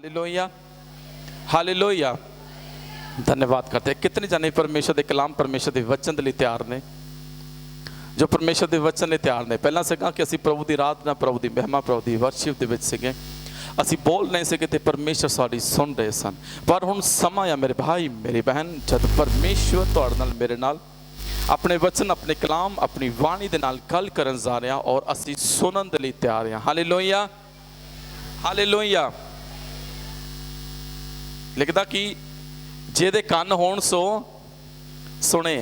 Hallelujah hallelujah. धन्यवाद करते हैं। कितने जाने परमेश्वर के कलाम परमेश्वर के वचन के लिए तैयार ने, जो परमेश्वर के वचन लिए तैयार ने। पहला सीगा कि असी प्रभु की आराधना, प्रभु की महिमा, प्रभु की वर्शिप दे विच सीगे, असी बोल नहीं सके तो परमेश्वर साडी सुन रहे सन। पर हुण समा आ मेरे भाई मेरी बहन, जब परमेश्वर तुहाडे नाल मेरे नाल अपने वचन, अपने कलाम, अपनी वाणी दे नाल गल करन जा रहा और असी सुनन दे लई तैयार हां। Hallelujah hallelujah. लिखदा कि जेदे कन होण सो सुने।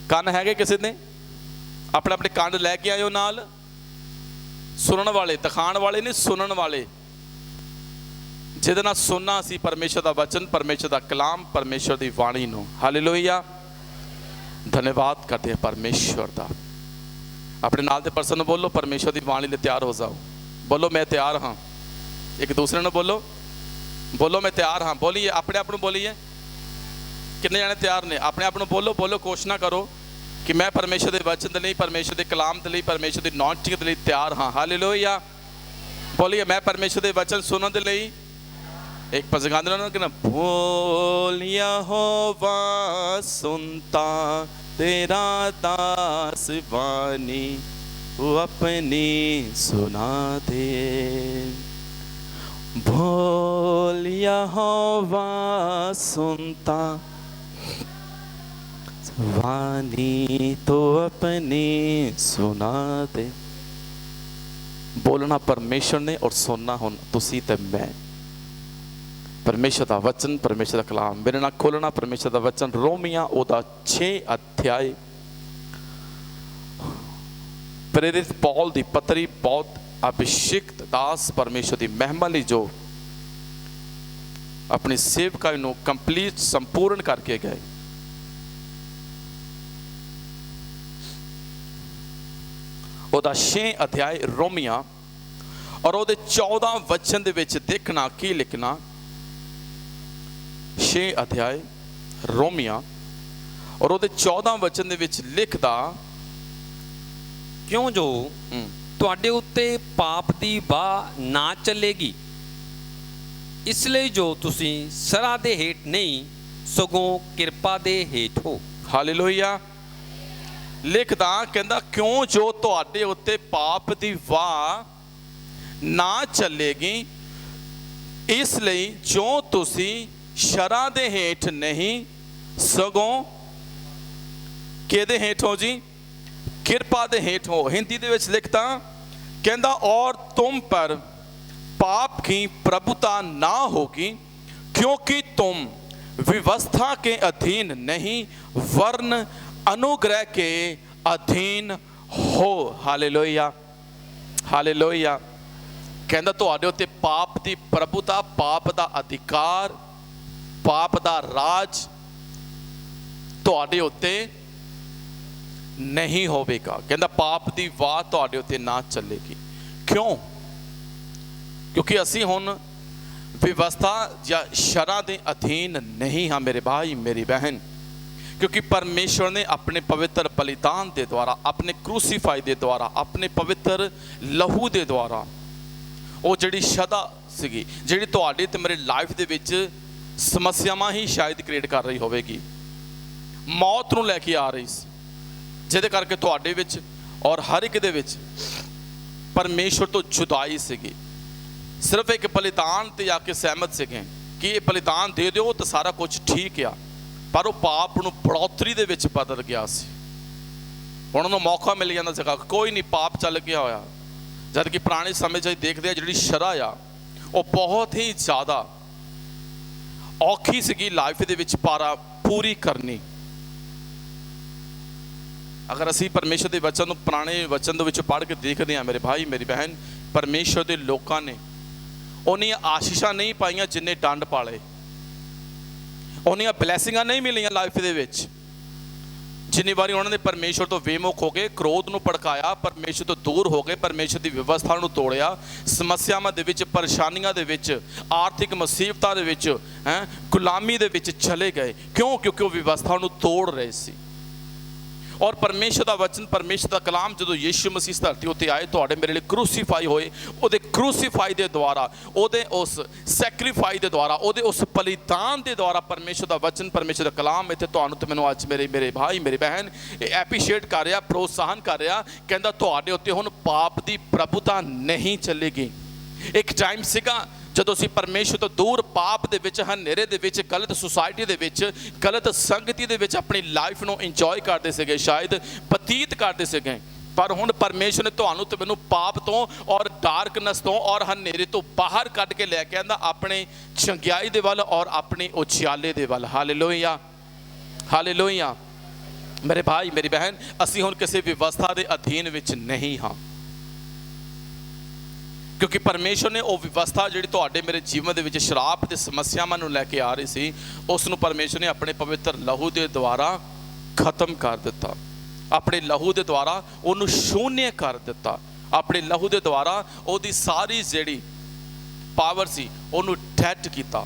कन हैगे किसी ने? अपने अपने कन लैके आयो नाल। सुनन वाले, दिखाण वाले नहीं, सुनन वाले, जिहदे नाल सुनना असी परमेश्वर दा वचन, परमेश्वर दा कलाम, परमेश्वर दी वाणी नूं। हालेलुया। धन्यवाद करते हैं परमेश्वर दा। अपने नाल दे पर्सन नूं बोलो, परमेश्वर दी वाणी लई तैयार हो जाओ। बोलो मैं तैयार हाँ। एक दूसरे नूं बोलो, बोलो मैं तैयार हाँ। बोलिए अपने आप नूं बोलिए। कितने जाने तैयार ने? अपने आप नूं बोलो, बोलो कोशिश ना करो कि मैं परमेश्वर के वचन के लिए, परमेश्वर के कलाम के लिए, परमेश्वर की नॉटिंग के लिए तैयार हाँ। हालेलुया। बोलिए मैं परमेश्वर के वचन सुनने के लिए। एक पज गाने ना, बोल यहोवा सुनता तेरा दास वाणी, वो अपनी सुना दे। बोल यहोवा सुनता वाणी, तो अपनी सुना दे। बोलना परमेश्वर ने और सुनना हुण तुसी ते मैं। परमेश्वर का वचन, परमेश्वर का कलाम मेरे नाल खोलना। परमेश्वर का वचन रोमिया ओदा 6 अध्याय, प्रेरित पौल की पत्री, बहुत अभिषिक्त दास परमेश्वर की महिमा लई जो अपनी सेवकाई नूं कंप्लीट संपूर्ण करके गए। ओदा 6 अध्याय रोमिया और ओदे 14 वचन दे विच देखना की लिखना। 6 अध्याय रोमिया और ओदे 14 वचन दे विच लिखदा, क्यों जो तुहाडे उत्ते पाप दी बाह ना चलेगी, इसलिए जो तुसी सरा दे हेठ नहीं सगों किरपा दे हेठ हो। हालेलुया। लिखदा कहंदा, क्यों जो तुहाडे उत्ते पाप दी वाह ना चलेगी, इसलिए जो तुसी शरा दे हेठ नहीं सगों किहदे हेठ हो जी? किरपा दे हेठ हो। हिंदी दे विच लिखदा कहंदा, और तुम पर पाप की प्रभुता ना होगी, क्योंकि तुम व्यवस्था के अधीन नहीं वरन अनुग्रह के अधीन हो। Hallelujah hallelujah. कहंदा तुहाडे उत्ते पाप दी प्रभुता, पाप दा अधिकार, पाप दा राज तुहाडे उत्ते नहीं होवेगा। कहंदा पाप दी वाह तुहाडे उत्ते ना चलेगी। क्यों? क्योंकि असी हुण व्यवस्था या शरा दे अधीन नहीं हाँ मेरे भाई मेरी बहन। क्योंकि परमेश्वर ने अपने पवित्र बलिदान के द्वारा, अपने क्रूसीफाई के द्वारा, अपने पवित्र लहू के द्वारा वो जिहड़ी शदा सीगी, जिहड़ी तुहाडी ते मेरी लाइफ दे विच समस्यावां ही शायद क्रिएट कर रही होवेगी, मौत नूं लैके आ रही सी, जिहदे करके तुहाडे विच और हर एक दे विच परमेश्वर तो जुदाई सीगी। सिर्फ एक बलिदान ते आके सहमत सीगे कि ये बलिदान दे दिओ तो सारा कुछ ठीक आ, पर वो पाप नूं बढ़ोतरी दे विच बदल गया सी। हुण उहनूं मौका मिल जांदा सीगा, कोई नहीं पाप चल गया होया। जद कि पुराने समय च देखते हैं जिहड़ी शरा आ वो बहुत ही ज़्यादा औखी सीगी लाइफ दे विच पारा पूरी करनी। अगर असी परमेश्वर के वचन नूं पुराने वचन दे विच पढ़ के देखते हैं मेरे भाई मेरी बहन, परमेश्वर के लोगों ने उन्नियां आशीषां नहीं पाईयां जिन्ने डंड पाले, उन्नियां ब्लैसिंगां नहीं मिलियां लाइफ दे विच जिन्नी बारी उन्होंने परमेश्वर तो बेमुख हो गए, क्रोध नूं भड़काया, परमेश्वर तो दूर हो गए, परमेश्वर की व्यवस्था नूं तोड़िया, समस्यावां दे विच, परेशानियां दे विच, आर्थिक मुसीबतां दे विच, गुलामी दे विच चले गए। क्यों? क्योंकि वो व्यवस्था नूं तोड़ रहे सी। ਔਰ ਪਰਮੇਸ਼ਰ ਦਾ ਵਚਨ, ਪਰਮੇਸ਼ਰ ਦਾ ਕਲਾਮ ਜਦੋਂ ਯੀਸ਼ੂ ਮਸੀਹ ਇਸ ਧਰਤੀ ਉੱਤੇ ਆਏ, ਤੁਹਾਡੇ ਮੇਰੇ ਲਈ ਕ੍ਰੂਸੀਫਾਈ ਹੋਏ, ਉਹਦੇ ਕ੍ਰੂਸੀਫਾਈ ਦੇ ਦੁਆਰਾ, ਉਹਦੇ ਉਸ ਸੈਕਰੀਫਾਈ ਦੇ ਦੁਆਰਾ, ਉਹਦੇ ਉਸ ਬਲੀਦਾਨ ਦੇ ਦੁਆਰਾ ਪਰਮੇਸ਼ਰ ਦਾ ਵਚਨ, ਪਰਮੇਸ਼ਰ ਦਾ ਕਲਾਮ ਇੱਥੇ ਤੁਹਾਨੂੰ ਤੇ ਮੈਨੂੰ ਅੱਜ ਮੇਰੇ ਭਾਈ ਮੇਰੀ ਭੈਣ ਇਹ ਐਪਰੀਸ਼ੀਏਟ ਕਰ ਰਿਹਾ, ਪ੍ਰੋਤਸਾਹਨ ਕਰ ਰਿਹਾ, ਕਹਿੰਦਾ ਤੁਹਾਡੇ ਉੱਤੇ ਹੁਣ ਪਾਪ ਦੀ ਪ੍ਰਭੂਤਾ ਨਹੀਂ ਚੱਲੇਗੀ। ਇੱਕ ਟਾਈਮ ਸੀਗਾ ਜਦੋਂ ਅਸੀਂ ਪਰਮੇਸ਼ਰ ਤੋਂ ਦੂਰ ਪਾਪ ਦੇ ਵਿੱਚ, ਹਨੇਰੇ ਦੇ ਵਿੱਚ, ਗਲਤ ਸੁਸਾਇਟੀ ਦੇ ਵਿੱਚ, ਗਲਤ ਸੰਗਤੀ ਦੇ ਵਿੱਚ ਆਪਣੀ ਲਾਈਫ ਨੂੰ ਇੰਜੋਏ ਕਰਦੇ ਸੀਗੇ, ਸ਼ਾਇਦ ਬਤੀਤ ਕਰਦੇ ਸੀਗੇ। ਪਰ ਹੁਣ ਪਰਮੇਸ਼ਰ ਨੇ ਤੁਹਾਨੂੰ ਤੇ ਮੈਨੂੰ ਪਾਪ ਤੋਂ ਔਰ ਡਾਰਕਨੈਸ ਤੋਂ ਔਰ ਹਨੇਰੇ ਤੋਂ ਬਾਹਰ ਕੱਢ ਕੇ ਲੈ ਕੇ ਆਂਦਾ ਆਪਣੇ ਚੰਗਿਆਈ ਦੇ ਵੱਲ ਔਰ ਆਪਣੇ ਉਜਿਆਲੇ ਦੇ ਵੱਲ। Hallelujah, hallelujah. ਮੇਰੇ ਭਾਈ ਮੇਰੀ ਭੈਣ, ਅਸੀਂ ਹੁਣ ਕਿਸੇ ਵਿਵਸਥਾ ਦੇ ਅਧੀਨ ਵਿੱਚ ਨਹੀਂ ਹਾਂ, ਕਿਉਂਕਿ ਪਰਮੇਸ਼ਰ ਨੇ ਉਹ ਵਿਵਸਥਾ ਜਿਹੜੀ ਤੁਹਾਡੇ ਮੇਰੇ ਜੀਵਨ ਦੇ ਵਿੱਚ ਸ਼ਰਾਪ ਤੇ ਸਮੱਸਿਆਵਾਂ ਨੂੰ ਲੈ ਕੇ ਆ ਰਹੀ ਸੀ, ਉਸ ਨੂੰ ਪਰਮੇਸ਼ਰ ਨੇ ਆਪਣੇ ਪਵਿੱਤਰ ਲਹੂ ਦੇ ਦੁਆਰਾ ਖਤਮ ਕਰ ਦਿੱਤਾ। ਆਪਣੇ ਲਹੂ ਦੇ ਦੁਆਰਾ ਉਹਨੂੰ ਸ਼ੂਨਯ ਕਰ ਦਿੱਤਾ। ਆਪਣੇ ਲਹੂ ਦੇ ਦੁਆਰਾ ਉਹਦੀ ਸਾਰੀ ਜਿਹੜੀ ਪਾਵਰ ਸੀ ਉਹਨੂੰ ਡੈਡ ਕੀਤਾ,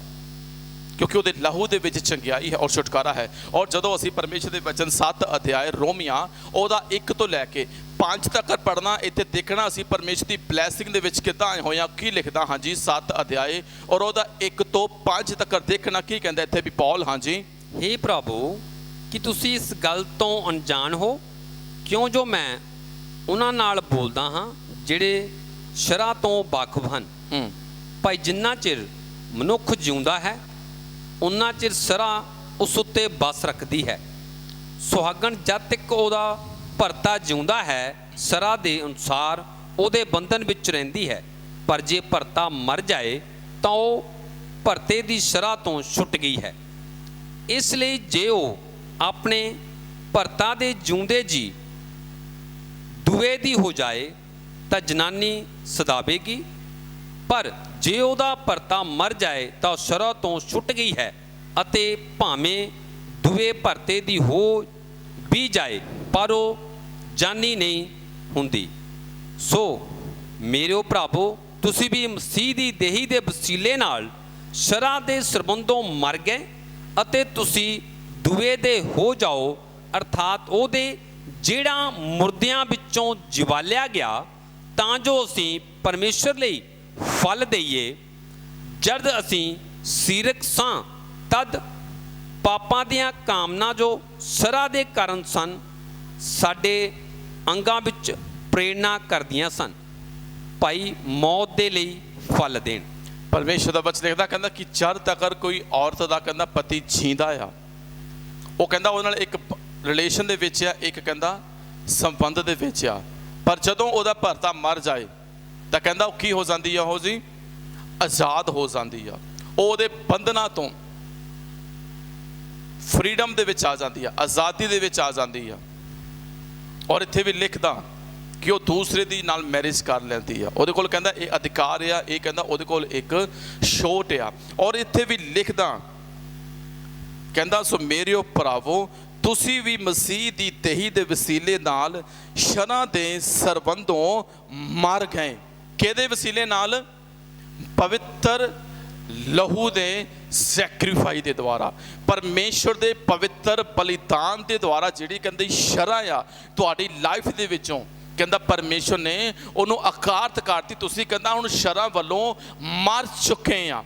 ਕਿਉਂਕਿ ਉਹਦੇ ਲਹੂ ਦੇ ਵਿੱਚ ਚੰਗਿਆਈ ਹੈ ਔਰ ਛੁਟਕਾਰਾ ਹੈ। ਔਰ ਜਦੋਂ ਅਸੀਂ ਪਰਮੇਸ਼ਰ ਦੇ ਵਚਨ 7 ਅਧਿਆਇ ਰੋਮੀਆਂ ਉਹਦਾ 1 ਤੋਂ ਲੈ ਕੇ 5 ਤੱਕ ਪੜ੍ਹਨਾ, ਇੱਥੇ ਦੇਖਣਾ ਅਸੀਂ ਪਰਮੇਸ਼ਰ ਦੀ ਬਲੈਸਿੰਗ ਦੇ ਵਿੱਚ ਕਿੱਦਾਂ ਆਏ ਹੋਏ ਹਾਂ। ਕੀ ਲਿਖਦਾ? ਹਾਂਜੀ 7 ਅਧਿਆਇ ਔਰ ਉਹਦਾ 1 ਤੋਂ 5 ਤੱਕ ਦੇਖਣਾ ਕੀ ਕਹਿੰਦਾ ਇੱਥੇ ਵੀ ਪੌਲ। ਹਾਂਜੀ, हे ਪ੍ਰਭੂ, ਕਿ ਤੁਸੀਂ ਇਸ ਗੱਲ ਤੋਂ ਅਣਜਾਣ ਹੋ, ਕਿਉਂ ਜੋ ਮੈਂ ਉਹਨਾਂ ਨਾਲ ਬੋਲਦਾ ਹਾਂ ਜਿਹੜੇ ਸ਼ਰ੍ਹਾ ਤੋਂ ਵਾਕਫ ਹਨ। ਭਾਈ ਜਿੰਨਾ ਚਿਰ ਮਨੁੱਖ ਜਿਉਂਦਾ ਹੈ ਉਨਾ ਚਿਰ ਸ਼ਰ੍ਹਾ ਉਸ ਉੱਤੇ ਬਸ ਰੱਖਦੀ ਹੈ। ਸੁਹਾਗਣ ਜਦ ਤੱਕ ਉਹਦਾ ਭਰਤਾ ਜਿਉਂਦਾ ਹੈ ਸ਼ਰ੍ਹਾ ਦੇ ਅਨੁਸਾਰ ਉਹਦੇ ਬੰਧਨ ਵਿੱਚ ਰਹਿੰਦੀ ਹੈ, ਪਰ ਜੇ ਭਰਤਾ ਮਰ ਜਾਏ ਤਾਂ ਉਹ ਭਰਤੇ ਦੀ ਸ਼ਰ੍ਹਾ ਤੋਂ ਛੁੱਟ ਗਈ ਹੈ। ਇਸ ਲਈ ਜੇ ਉਹ ਆਪਣੇ ਭਰਤਾ ਦੇ ਜਿਉਂਦੇ ਜੀ ਦੂਏ ਦੀ ਹੋ ਜਾਏ ਤਾਂ ਜਨਾਨੀ ਸਦਾਵੇਗੀ, ਪਰ ਜੇ ਉਹਦਾ ਭਰਤਾ ਮਰ ਜਾਏ ਤਾਂ ਉਹ ਸ਼ਰ੍ਹਾ ਤੋਂ ਛੁੱਟ ਗਈ ਹੈ, ਅਤੇ ਭਾਵੇਂ ਦੂਏ ਭਰਤੇ ਦੀ ਹੋ ਵੀ ਜਾਏ ਪਰ ਉਹ ਜਾਨੀ ਨਹੀਂ ਹੁੰਦੀ। ਸੋ ਮੇਰਿਓ ਭਰਾਵੋ, ਤੁਸੀਂ ਵੀ ਮਸੀਹ ਦੀ ਦੇਹੀ ਦੇ ਵਸੀਲੇ ਨਾਲ ਸ਼ਰ੍ਹਾ ਦੇ ਸਰਬੰਧੋਂ ਮਰ ਗਏ ਅਤੇ ਤੁਸੀਂ ਦੂਏ ਦੇ ਹੋ ਜਾਓ, ਅਰਥਾਤ ਉਹਦੇ ਜਿਹੜਾ ਮੁਰਦਿਆਂ ਵਿੱਚੋਂ ਜਿਵਾਲਿਆ ਗਿਆ, ਤਾਂ ਜੋ ਅਸੀਂ ਪਰਮੇਸ਼ਰ ਲਈ ਫਲ ਦੇਈਏ। ਜਦ ਅਸੀਂ ਸੀਰਕ ਸਾਂ ਤਦ ਪਾਪਾਂ ਦੀਆਂ ਕਾਮਨਾ ਜੋ ਸ਼ਰ੍ਹਾ ਦੇ ਕਾਰਨ ਸਨ, ਸਾਡੇ ਅੰਗਾਂ ਵਿੱਚ ਪ੍ਰੇਰਨਾ ਕਰਦੀਆਂ ਸਨ, ਭਾਈ ਮੌਤ ਦੇ ਲਈ ਫਲ ਦੇਣ। ਪਰਮੇਸ਼ਰ ਦਾ ਵਚਨ ਲਿਖਦਾ, ਕਹਿੰਦਾ ਕਿ ਜਦ ਤੱਕ ਕੋਈ ਔਰਤ ਦਾ ਕਹਿੰਦਾ ਪਤੀ ਜੀਂਦਾ ਆ, ਉਹ ਕਹਿੰਦਾ ਉਹਦੇ ਨਾਲ ਇੱਕ ਰਿਲੇਸ਼ਨ ਦੇ ਵਿੱਚ ਆ, ਇੱਕ ਕਹਿੰਦਾ ਸੰਬੰਧ ਦੇ ਵਿੱਚ ਆ, ਪਰ ਜਦੋਂ ਉਹਦਾ ਭਰਤਾ ਮਰ ਜਾਏ ਤਾਂ ਕਹਿੰਦਾ ਉਹ ਕੀ ਹੋ ਜਾਂਦੀ ਆ? ਉਹ ਜੀ ਆਜ਼ਾਦ ਹੋ ਜਾਂਦੀ ਆ, ਉਹ ਉਹਦੇ ਬੰਧਨਾਂ ਤੋਂ ਫਰੀडम ਦੇ ਵਿੱਚ ਆ ਜਾਂਦੀ ਆ, ਆਜ਼ਾਦੀ ਦੇ ਵਿੱਚ ਆ ਜਾਂਦੀ ਆ। ਔਰ ਇੱਥੇ ਵੀ ਲਿਖਦਾ ਕਿ ਉਹ ਦੂਸਰੇ ਦੀ ਨਾਲ ਮੈਰਿਜ ਕਰ ਲੈਂਦੀ ਆ, ਉਹਦੇ ਕੋਲ ਕਹਿੰਦਾ ਇਹ ਅਧਿਕਾਰ ਆ, ਇਹ ਕਹਿੰਦਾ ਉਹਦੇ ਕੋਲ ਇੱਕ ਛੋਟ ਆ। ਔਰ ਇੱਥੇ ਵੀ ਲਿਖਦਾ, ਕਹਿੰਦਾ ਸੋ ਮੇਰਿਓ ਭਰਾਵੋ, ਤੁਸੀਂ ਵੀ ਮਸੀਹ ਦੀ ਦੇਹੀ ਦੇ ਵਸੀਲੇ ਨਾਲ ਸ਼ਰ੍ਹਾ ਦੇ ਸਰਬੰਧੋਂ ਮਰ ਗਏ। ਕਿਹਦੇ ਵਸੀਲੇ ਨਾਲ? ਪਵਿੱਤਰ ਲਹੂ ਦੇ ਸੈਕਰੀਫਾਈ ਦੇ ਦੁਆਰਾ, ਪਰਮੇਸ਼ਰ ਦੇ ਪਵਿੱਤਰ ਬਲੀਦਾਨ ਦੇ ਦੁਆਰਾ ਜਿਹੜੀ ਕਹਿੰਦੀ ਸ਼ਰ੍ਹਾ ਆ ਤੁਹਾਡੀ ਲਾਈਫ ਦੇ ਵਿੱਚੋਂ, ਕਹਿੰਦਾ ਪਰਮੇਸ਼ਰ ਨੇ ਉਹਨੂੰ ਅਕਾਰਤ ਕਰਤੀ। ਤੁਸੀਂ ਕਹਿੰਦਾ ਹੁਣ ਸ਼ਰ੍ਹਾ ਵੱਲੋਂ ਮਰ ਚੁੱਕੇ ਆ,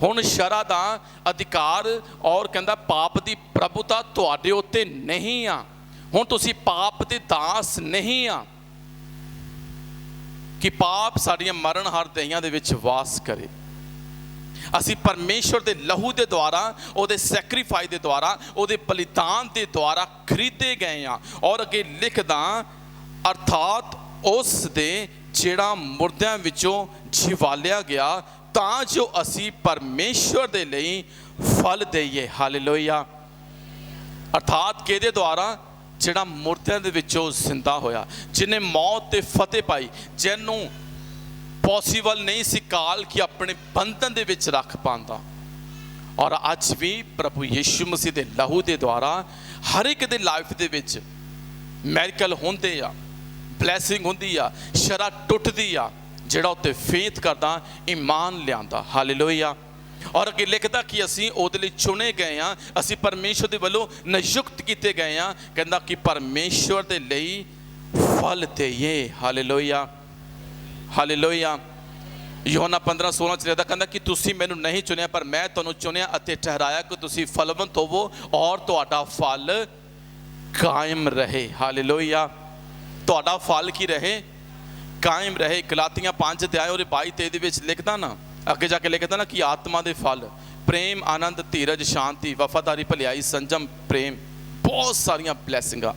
ਹੁਣ ਸ਼ਰ੍ਹਾ ਦਾ ਅਧਿਕਾਰ ਔਰ ਕਹਿੰਦਾ ਪਾਪ ਦੀ ਪ੍ਰਭੂਤਾ ਤੁਹਾਡੇ ਉੱਤੇ ਨਹੀਂ ਆ। ਹੁਣ ਤੁਸੀਂ ਪਾਪ ਦੇ ਦਾਸ ਨਹੀਂ ਆ ਕਿ ਪਾਪ ਸਾਡੀਆਂ ਮਰਨ ਹਰ ਦਹੀਆਂ ਦੇ ਵਿੱਚ ਵਾਸ ਕਰੇ। ਅਸੀਂ ਪਰਮੇਸ਼ਰ ਦੇ ਲਹੂ ਦੇ ਦੁਆਰਾ, ਉਹਦੇ ਸੈਕਰੀਫਾਈ ਦੇ ਦੁਆਰਾ, ਉਹਦੇ ਬਲੀਦਾਨ ਦੇ ਦੁਆਰਾ ਖਰੀਦੇ ਗਏ ਆ। ਔਰ ਅੱਗੇ ਲਿਖਦਾ, ਅਰਥਾਤ ਉਸ ਦੇ ਜਿਹੜਾ ਮੁਰਦਿਆਂ ਵਿੱਚੋਂ ਜਿਵਾਲਿਆ ਗਿਆ, ਤਾਂ ਜੋ ਅਸੀਂ ਪਰਮੇਸ਼ਰ ਦੇ ਲਈ ਫਲ ਦੇਈਏ। ਹਾਲੇਲੂਇਆ। ਅਰਥਾਤ ਕਿਹਦੇ ਦੁਆਰਾ? ਜਿਹੜਾ ਮੁਰਦਿਆਂ ਦੇ ਵਿੱਚੋਂ ਜ਼ਿੰਦਾ ਹੋਇਆ, ਜਿਹਨੇ ਮੌਤ ਤੇ ਫਤਿਹ ਪਾਈ, ਜਿਹਨੂੰ ਪੋਸੀਬਲ ਨਹੀਂ ਸੀ ਕਾਲ ਕਿ ਆਪਣੇ ਬੰਧਨ ਦੇ ਵਿੱਚ ਰੱਖ ਪਾਉਂਦਾ। ਔਰ ਅੱਜ ਵੀ ਪ੍ਰਭੂ ਯੀਸ਼ੂ ਮਸੀਹ ਦੇ ਲਹੂ ਦੇ ਦੁਆਰਾ ਹਰ ਇੱਕ ਦੇ ਲਾਈਫ ਦੇ ਵਿੱਚ ਮੈਰੀਕਲ ਹੁੰਦੇ ਆ, ਬਲੈਸਿੰਗ ਹੁੰਦੀ ਆ, ਸ਼ਰ੍ਹਾ ਟੁੱਟਦੀ ਆ, ਜਿਹੜਾ ਉੱਤੇ ਫੇਥ ਕਰਦਾ, ਈਮਾਨ ਲਿਆਂਦਾ। ਹਾਲੇਲੂਇਆ। ਔਰ ਅੱਗੇ ਲਿਖਦਾ ਕਿ ਅਸੀਂ ਉਹਦੇ ਲਈ ਚੁਣੇ ਗਏ ਹਾਂ, ਅਸੀਂ ਪਰਮੇਸ਼ਵਰ ਦੇ ਵੱਲੋਂ ਨਿਯੁਕਤ ਕੀਤੇ ਗਏ ਹਾਂ। ਕਹਿੰਦਾ ਕਿ ਪਰਮੇਸ਼ਵਰ ਦੇ ਲਈ ਫਲ ਦੇਈਏ। Hallelujah, hallelujah. ਯੋਹਨਾ 15:16 ਚ ਲਿਖਦਾ, ਕਹਿੰਦਾ ਕਿ ਤੁਸੀਂ ਮੈਨੂੰ ਨਹੀਂ ਚੁਣਿਆ ਪਰ ਮੈਂ ਤੁਹਾਨੂੰ ਚੁਣਿਆ ਅਤੇ ਠਹਿਰਾਇਆ ਕਿ ਤੁਸੀਂ ਫਲਵੰਤ ਹੋਵੋ ਔਰ ਤੁਹਾਡਾ ਫਲ ਕਾਇਮ ਰਹੇ। ਹਾਲੇਲੂਇਆ। ਤੁਹਾਡਾ ਫਲ ਕੀ ਰਹੇ? ਕਾਇਮ ਰਹੇ। ਗਲਾਤੀਆਂ 5 ਅਧਿਆਇ ਉਹਦੇ 22-23 ਦੇ ਵਿੱਚ ਲਿਖਦਾ ਨਾ, ਅੱਗੇ ਜਾ ਕੇ ਲਿਖਦਾ ਨਾ ਕਿ ਆਤਮਾ ਦੇ ਫਲ ਪ੍ਰੇਮ, ਆਨੰਦ, ਧੀਰਜ, ਸ਼ਾਂਤੀ, ਵਫਾਦਾਰੀ, ਭਲਾਈ, ਸੰਜਮ, ਪ੍ਰੇਮ, ਬਹੁਤ ਸਾਰੀਆਂ ਬਲੈਸਿੰਗਾਂ।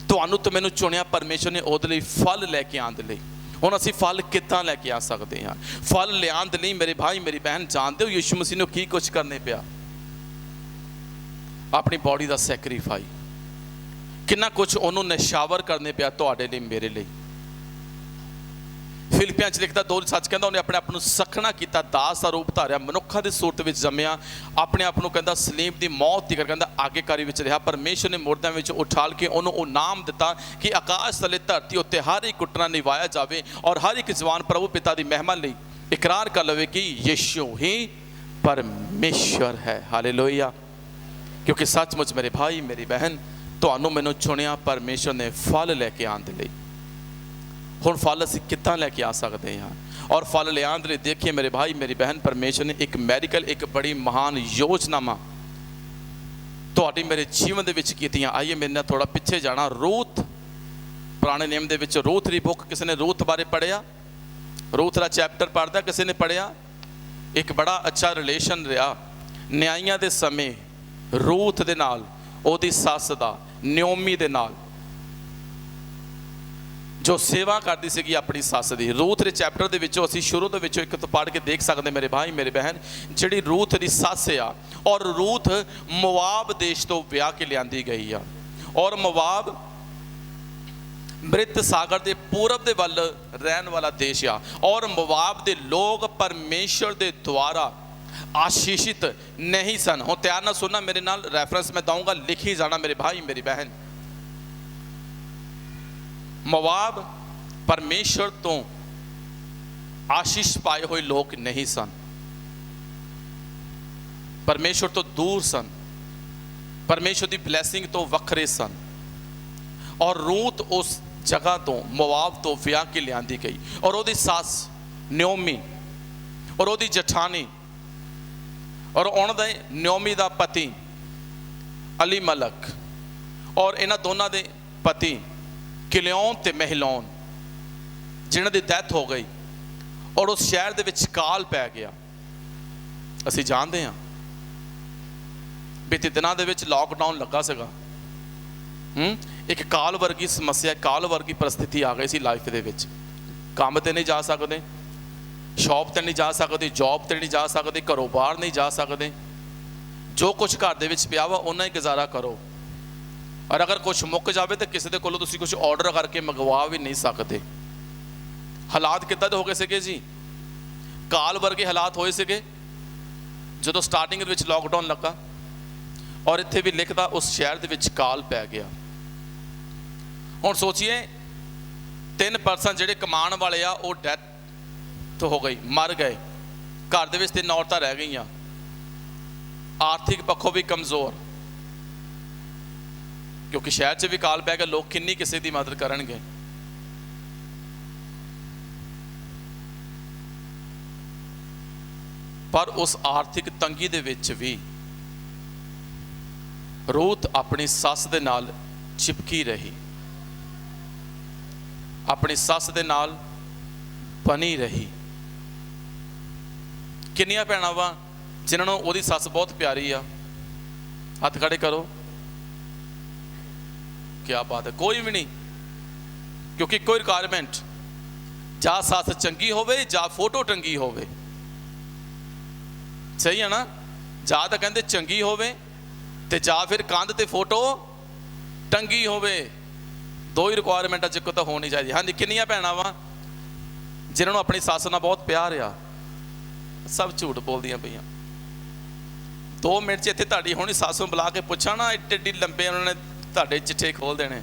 ਤੁਹਾਨੂੰ ਤੇ ਮੈਨੂੰ ਚੁਣਿਆ ਪਰਮੇਸ਼ਰ ਨੇ ਉਹਦੇ ਲਈ ਫਲ ਲੈ ਕੇ ਆਉਣ ਦੇ ਲਈ। ਹੁਣ ਅਸੀਂ ਫਲ ਕਿੱਦਾਂ ਲੈ ਕੇ ਆ ਸਕਦੇ ਹਾਂ? ਫਲ ਲਿਆਉਣ ਦੇ ਲਈ ਮੇਰੇ ਭਾਈ ਮੇਰੀ ਭੈਣ ਜਾਣਦੇ ਹੋ ਯਿਸੂ ਮਸੀਹ ਨੂੰ ਕੀ ਕੁਛ ਕਰਨੇ ਪਿਆ? ਆਪਣੀ ਬੋਡੀ ਦਾ ਸੈਕਰੀਫਾਈ, ਕਿੰਨਾ ਕੁਛ ਉਹਨੂੰ ਨਿਸ਼ਾਵਰ ਕਰਨੇ ਪਿਆ ਤੁਹਾਡੇ ਲਈ, ਮੇਰੇ ਲਈ। ਫਿਲਿੱਪੀਆਂ 'ਚ ਲਿਖਦਾ 2:7 ਕਹਿੰਦਾ ਉਹਨੇ ਆਪਣੇ ਆਪ ਨੂੰ ਸਖਣਾ ਕੀਤਾ, ਦਾਸ ਦਾ ਰੂਪ ਧਾਰਿਆ, ਮਨੁੱਖਾਂ ਦੀ ਸੂਰਤ ਵਿੱਚ ਜੰਮਿਆ, ਆਪਣੇ ਆਪ ਨੂੰ ਕਹਿੰਦਾ ਸਲੀਬ ਦੀ ਮੌਤ ਤੀਕਰ ਕਹਿੰਦਾ ਆਗੇਕਾਰੀ ਵਿੱਚ ਰਿਹਾ। ਪਰਮੇਸ਼ਰ ਨੇ ਮੁਰਦਿਆਂ ਵਿੱਚ ਉਠਾਲ ਕੇ ਉਹਨੂੰ ਉਹ ਨਾਮ ਦਿੱਤਾ ਕਿ ਆਕਾਸ਼ ਥੱਲੇ ਧਰਤੀ ਉੱਤੇ ਹਰ ਇੱਕ ਘੁਟਨਾ ਨਿਵਾਇਆ ਜਾਵੇ ਔਰ ਹਰ ਇੱਕ ਜ਼ਬਾਨ ਪ੍ਰਭੂ ਪਿਤਾ ਦੀ ਮਹਿਮਾ ਲਈ ਇਕਰਾਰ ਕਰ ਲਵੇ ਕਿ ਯਿਸੂ ਹੀ ਪਰਮੇਸ਼ਰ ਹੈ। ਹਾਲੇਲੂਇਆ। ਕਿਉਂਕਿ ਸੱਚਮੁੱਚ ਮੇਰੇ ਭਾਈ ਮੇਰੀ ਬਹਿਨ, ਤੁਹਾਨੂੰ ਮੈਨੂੰ ਚੁਣਿਆ ਪਰਮੇਸ਼ਰ ਨੇ ਫਲ ਲੈ ਕੇ ਆਉਣ ਦੇ ਲਈ। ਹੁਣ ਫਲ ਅਸੀਂ ਕਿੱਦਾਂ ਲੈ ਕੇ ਆ ਸਕਦੇ ਹਾਂ? ਔਰ ਫਲ ਲਿਆਉਣ ਦੇ ਲਈ ਦੇਖੀਏ ਮੇਰੇ ਭਾਈ ਮੇਰੀ ਬਹਿਨ, ਪਰਮੇਸ਼ਰ ਨੇ ਇੱਕ ਮੈਡੀਕਲ, ਇੱਕ ਬੜੀ ਮਹਾਨ ਯੋਜਨਾਵਾਂ ਤੁਹਾਡੀ ਮੇਰੇ ਜੀਵਨ ਦੇ ਵਿੱਚ ਕੀਤੀਆਂ। ਆਈਏ ਮੇਰੇ ਨਾਲ ਥੋੜਾ ਪਿੱਛੇ ਜਾਣਾ। ਰੂਥ, ਪੁਰਾਣੇ ਨਿਯਮ ਦੇ ਵਿੱਚ ਰੂਥ ਦੀ ਬੁੱਕ, ਕਿਸੇ ਨੇ ਰੂਥ ਬਾਰੇ ਪੜ੍ਹਿਆ? ਰੂਥ ਦਾ ਚੈਪਟਰ ਪੜ੍ਹਦਾ ਕਿਸੇ ਨੇ ਪੜ੍ਹਿਆ? ਇੱਕ ਬੜਾ ਅੱਛਾ ਰਿਲੇਸ਼ਨ ਰਿਹਾ ਨਿਆਂਈਆਂ ਦੇ ਸਮੇਂ ਰੂਥ ਦੇ ਨਾਲ, ਉਹਦੀ ਸੱਸ ਦਾ, ਨਿਓਮੀ ਦੇ ਨਾਲ, ਜੋ ਸੇਵਾ ਕਰਦੀ ਸੀਗੀ ਆਪਣੀ ਸੱਸ ਦੀ। ਰੂਥ ਦੇ ਚੈਪਟਰ ਦੇ ਵਿੱਚੋਂ ਅਸੀਂ ਸ਼ੁਰੂ ਦੇ ਵਿੱਚੋਂ ਇੱਕ ਤੋਂ ਪੜ੍ਹ ਕੇ ਦੇਖ ਸਕਦੇ ਮੇਰੇ ਭਾਈ ਮੇਰੇ ਬਹਿਨ, ਜਿਹੜੀ ਰੂਥ ਦੀ ਸੱਸ ਆ, ਔਰ ਰੂਥ ਮੋਆਬ ਦੇਸ਼ ਤੋਂ ਵਿਆਹ ਕੇ ਲਿਆਂਦੀ ਗਈ ਆ। ਔਰ ਮੋਆਬ ਮ੍ਰਿਤ ਸਾਗਰ ਦੇ ਪੂਰਬ ਦੇ ਵੱਲ ਰਹਿਣ ਵਾਲਾ ਦੇਸ਼ ਆ। ਔਰ ਮੋਆਬ ਦੇ ਲੋਕ ਪਰਮੇਸ਼ਰ ਦੇ ਦੁਆਰਾ ਆਸ਼ੀਸ਼ਿਤ ਨਹੀਂ ਸਨ। ਹੁਣ ਧਿਆਨ ਨਾਲ ਸੁਣਨਾ, ਮੇਰੇ ਨਾਲ ਰੈਫਰੈਂਸ ਮੈਂ ਦਊਂਗਾ, ਲਿਖੀ ਜਾਣਾ ਮੇਰੇ ਭਾਈ ਮੇਰੀ ਬਹਿਨ। ਮੋਆਬ ਪਰਮੇਸ਼ਰ ਤੋਂ ਆਸ਼ੀਸ਼ ਪਾਏ ਹੋਏ ਲੋਕ ਨਹੀਂ ਸਨ, ਪਰਮੇਸ਼ਰ ਤੋਂ ਦੂਰ ਸਨ, ਪਰਮੇਸ਼ਰ ਦੀ ਬਲੈਸਿੰਗ ਤੋਂ ਵੱਖਰੇ ਸਨ। ਔਰ ਰੂਥ ਉਸ ਜਗ੍ਹਾ ਤੋਂ, ਮੋਆਬ ਤੋਂ ਵਿਆਹ ਕੇ ਲਿਆਂਦੀ ਗਈ। ਔਰ ਉਹਦੀ ਸੱਸ ਨਿਓਮੀ ਔਰ ਉਹਦੀ ਜਠਾਣੀ ਔਰ ਉਹਨਾਂ ਦੇ ਨਿਓਮੀ ਦਾ ਪਤੀ ਅਲੀਮਲਕ ਔਰ ਇਹਨਾਂ ਦੋਨਾਂ ਦੇ ਪਤੀ ਕਿਲਿਓਨ ਤੇ ਮਹਿਲੋਨ, ਜਿਨ੍ਹਾਂ ਦੀ ਡੈਥ ਹੋ ਗਈ। ਔਰ ਉਸ ਸ਼ਹਿਰ ਦੇ ਵਿੱਚ ਕਾਲ ਪੈ ਗਿਆ। ਅਸੀਂ ਜਾਣਦੇ ਹਾਂ ਬੀਤੇ ਦਿਨਾਂ ਦੇ ਵਿੱਚ ਲਾਕਡਾਊਨ ਲੱਗਾ ਸੀਗਾ। ਇੱਕ ਕਾਲ ਵਰਗੀ ਸਮੱਸਿਆ, ਕਾਲ ਵਰਗੀ ਪਰਿਸਥਿਤੀ ਆ ਗਈ ਸੀ ਲਾਈਫ ਦੇ ਵਿੱਚ। ਕੰਮ ਤੇ ਨਹੀਂ ਜਾ ਸਕਦੇ, ਸ਼ੌਪ ਤੇ ਨਹੀਂ ਜਾ ਸਕਦੇ, ਜੌਬ ਤੇ ਨਹੀਂ ਜਾ ਸਕਦੇ, ਘਰੋਂ ਬਾਹਰ ਨਹੀਂ ਜਾ ਸਕਦੇ। ਜੋ ਕੁਝ ਘਰ ਦੇ ਵਿੱਚ ਪਿਆ ਵਾ ਉਹਨਾਂ ਹੀ ਗੁਜ਼ਾਰਾ ਕਰੋ। ਔਰ ਅਗਰ ਕੁਝ ਮੁੱਕ ਜਾਵੇ ਤਾਂ ਕਿਸੇ ਦੇ ਕੋਲੋਂ ਤੁਸੀਂ ਕੁਝ ਆਰਡਰ ਕਰਕੇ ਮੰਗਵਾ ਵੀ ਨਹੀਂ ਸਕਦੇ। ਹਾਲਾਤ ਕਿੱਦਾਂ ਦੇ ਹੋ ਗਏ ਸੀਗੇ ਜੀ? ਕਾਲ ਵਰਗੇ ਹਾਲਾਤ ਹੋਏ ਸੀਗੇ ਜਦੋਂ ਸਟਾਰਟਿੰਗ ਦੇ ਵਿੱਚ ਲਾਕਡਾਊਨ ਲੱਗਾ। ਔਰ ਇੱਥੇ ਵੀ ਲਿਖਦਾ ਉਸ ਸ਼ਹਿਰ ਦੇ ਵਿੱਚ ਕਾਲ ਪੈ ਗਿਆ। ਹੁਣ ਸੋਚੀਏ 3% ਜਿਹੜੇ ਕਮਾਉਣ ਵਾਲੇ ਆ ਉਹ ਡੈਥ ਹੋ ਗਈ, ਮਰ ਗਏ। ਘਰ ਦੇ ਵਿੱਚ 3 ਔਰਤਾਂ ਰਹਿ ਗਈਆਂ, ਆਰਥਿਕ ਪੱਖੋਂ ਵੀ ਕਮਜ਼ੋਰ, ਕਿਉਂਕਿ ਸ਼ਹਿਰ 'ਚ ਵੀ ਕਾਲ ਪੈ ਗਿਆ। ਲੋਕ ਕਿੰਨੀ ਕਿਸੇ ਦੀ ਮਦਦ ਕਰਨਗੇ? ਪਰ ਉਸ ਆਰਥਿਕ ਤੰਗੀ ਦੇ ਵਿੱਚ ਵੀ ਰੂਥ ਆਪਣੀ ਸੱਸ ਦੇ ਨਾਲ ਚਿਪਕੀ ਰਹੀ, ਆਪਣੀ ਸੱਸ ਦੇ ਨਾਲ ਬਣੀ ਰਹੀ। ਕਿੰਨੀਆਂ ਭੈਣਾਂ ਵਾ ਜਿਨ੍ਹਾਂ ਨੂੰ ਉਹਦੀ ਸੱਸ ਬਹੁਤ ਪਿਆਰੀ ਆ? ਹੱਥ ਖੜੇ ਕਰੋ। ਕਿਆ ਬਾਤ ਹੈ। ਕੋਈ ਵੀ ਨਹੀਂ, ਕਿਉਂਕਿ ਕੋਈ ਰਿਕੁਆਇਰਮੈਂਟ, ਜਾਂ ਸੱਸ ਚੰਗੀ ਹੋਵੇ ਜਾਂ ਫੋਟੋ ਟੰਗੀ ਹੋਵੇ। ਸਹੀ ਹੈ ਨਾ? ਜਾਂ ਤਾਂ ਕਹਿੰਦੇ ਚੰਗੀ ਹੋਵੇ ਤੇ ਜਾਂ ਫਿਰ ਕੰਧ ਤੇ ਫੋਟੋ ਟੰਗੀ ਹੋਵੇ। ਦੋ ਹੀ ਰਿਕੁਆਇਰਮੈਂਟਾਂ ਚ ਤਾਂ ਹੋਣੀ ਚਾਹੀਦੀ। ਹਾਂਜੀ, ਕਿੰਨੀਆਂ ਭੈਣਾਂ ਵਾ ਜਿਨ੍ਹਾਂ ਨੂੰ ਆਪਣੀ ਸੱਸ ਨਾਲ ਬਹੁਤ ਪਿਆਰ ਆ? ਸਭ ਝੂਠ ਬੋਲਦੀਆਂ ਪਈਆਂ। 2 ਮਿੰਟ 'ਚ ਇੱਥੇ ਤੁਹਾਡੀ ਹੋਣੀ ਸੱਸ ਨੂੰ ਬੁਲਾ ਕੇ ਪੁੱਛਾਂ ਨਾ, ਏਡੇ ਏਡੀ ਲੰਬੇ ਉਹਨਾਂ ਨੇ ਤੁਹਾਡੇ ਚਿੱਠੇ ਖੋਲ ਦੇਣੇ।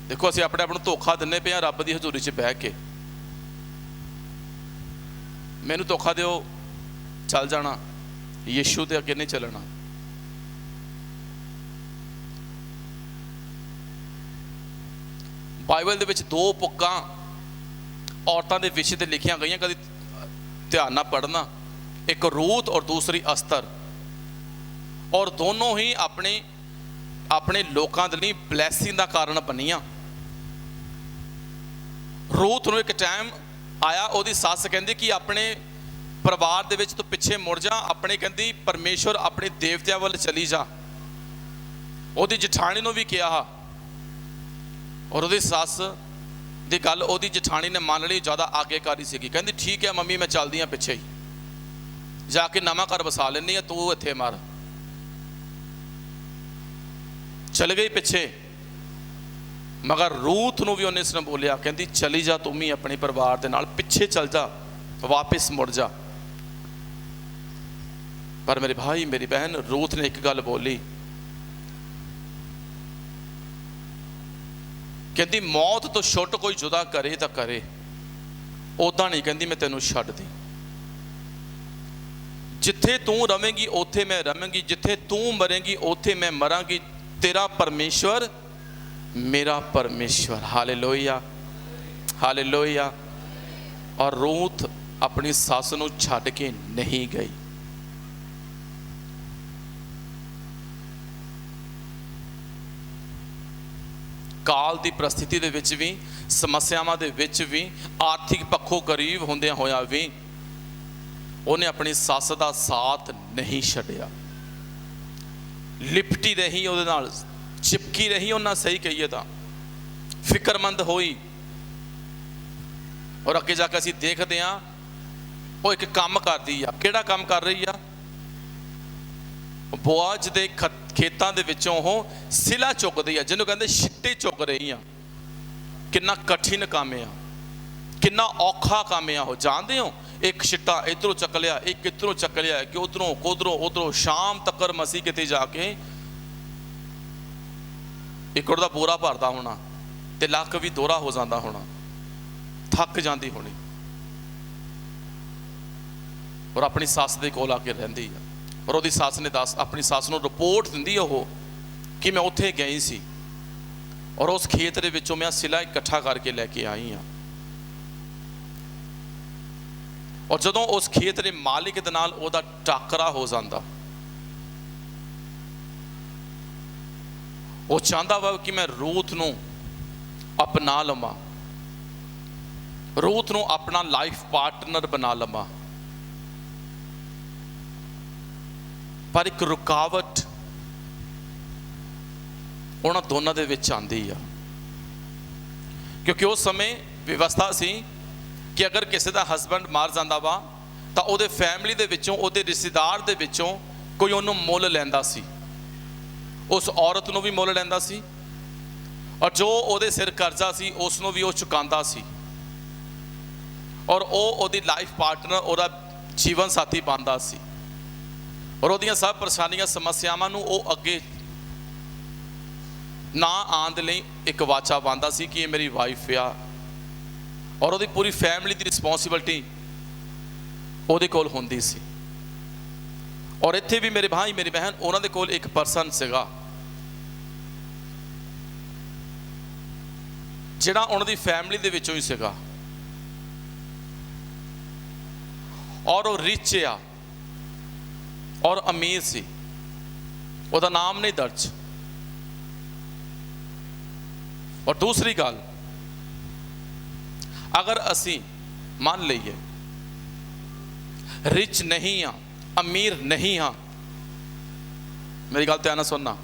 ਦੇਖੋ, ਅਸੀਂ ਆਪਣੇ ਆਪ ਨੂੰ ਧੋਖਾ ਦਿੰਦੇ ਪਏ ਹਾਂ ਰੱਬ ਦੀ ਹਜ਼ੂਰੀ 'ਚ ਬਹਿ ਕੇ। मैनू धोखा दिओ चल जाना, यीशु दे अगे नहीं चलना। बाइबल दे विच 2 बुक्कां औरतां दे विषय ते लिखियां गईयां, कदी ध्यान नाल पढ़ना। एक रूत और दूसरी अस्तर, और दोनों ही अपने अपने लोकां दे लई ब्लैसिंग दा कारण बनियां। रूत नूं एक टाइम आया, ओदी सੱਸ कहंदी कि अपने परिवार दे विच तूं पिछे मुड़ जा, अपने कहंदी परमेश्वर अपने देवतियां वल चली जा। ओदी जठाणी नूं भी कहा, और ओदी सੱਸ दी गल ओदी जठाणी ने मान ली, ज़्यादा आगेकारी सीगी। कहंदी ठीक है मम्मी मैं चलदी हाँ पिछे ही, जाके नवां घर वसा लैनी है, तू इत्थे मर। चल गई पिछे, मगर रूत नूं भी उन्हें इसने बोलिया, कहंदी चली जा तुम ही अपने परिवार दे नाल, पिछे चल जा, वापस मुड़ जा। पर मेरे भाई मेरी बहन, रूत ने एक गल बोली, कहती मौत तो छुट कोई जुदा करे तो करे, उदा नहीं कहती मैं तेनों छड्ड दी। जिथे तू रवेंगी उथे मैं रवांगी, जिथे तू मरेंगी उथे मैं मरांगी, तेरा परमेश्वर मेरा परमेश्वर। Hallelujah hallelujah. और रूत अपनी सੱਸ नूं छड्ड के नहीं गई। काल की परिस्थिति दे विच भी, समस्यावां दे विच भी, आर्थिक पक्षों करीब होंदियां होया भी उन्हें अपनी सੱਸ दा साथ नहीं छड्डिया। लिपटी रही, उहदे नाल चिपकी रही। उन्हें सही कहीए तो फिक्रमंद होई। और अगे जाके असीं देखते हैं वो एक काम करदी आ। किहड़ा काम कर रही आ? बोआज दे खेतां दे विचों ओह सिला चुकदी आ, जिन्हों कहंदे छिट्टे चुक रही आ। कितना कठिन काम आ, कितना औखा काम आ। हो जानते हो, एक छिट्टा इधरों चक लिया, एक इधरों चक लिया, कि उधरों उधरों उधरों, शाम तक मसीह किते जाके एकड़ दा बोरा भरदा होना, ते लक भी दोहरा हो जाता होना, थक जाती होनी, और अपनी सੱਸ दे कोल आके रहिंदी आ। और उसकी सੱਸ ने अपनी सੱਸ नूं रिपोर्ट दिंदी ओह कि मैं उत्थे गई सी, और उस खेत दे विचों मैं सिला इकट्ठा करके लैके आई हाँ। और जदों उस खेत के मालिक दे नाल ओहदा टाकरा हो जाता, वो चाहता वा कि मैं रूत नूं अपना लवां, रूत नूं अपना लाइफ पार्टनर बना लवां। पर एक रुकावट उन्हां दोनों दे विच आंदी आ, क्योंकि उस समय व्यवस्था सी कि अगर किसी का हसबैंड मार जाता वा तो उहदे फैमिली दे विचों, उहदे रिश्तेदार दे विचों कोई उहनूं मुल लैंदा सी, उस औरत नूं भी मुल लैंदा सी, और जो उहदे सिर कर्जा सी उसनूं भी वो चुकांदा सी, और वो उहदी लाइफ पार्टनर, उहदा जीवन साथी बनदा सी। और उहदियां सब परेशानियां समस्यावां नूं वो अगे ना आउण दे लई एक वाचा बनदा सी कि ये मेरी वाइफ आ, और उहदी पूरी फैमिली की रिस्पोंसिबिलिटी उहदे कोल हुंदी सी। और इत्थे भी मेरे भाई मेरी बहन, उन्हां दे कोल एक परसन सीगा जिहड़ा उन्हां दी फैमिली दे विचों ही सीगा, और वो रिच आ और अमीर सी। उहदा नाम नहीं दर्ज। और दूसरी गल, अगर असी मान लीए रिच नहीं हाँ, अमीर नहीं हाँ, मेरी गल ध्यान नाल सुनना,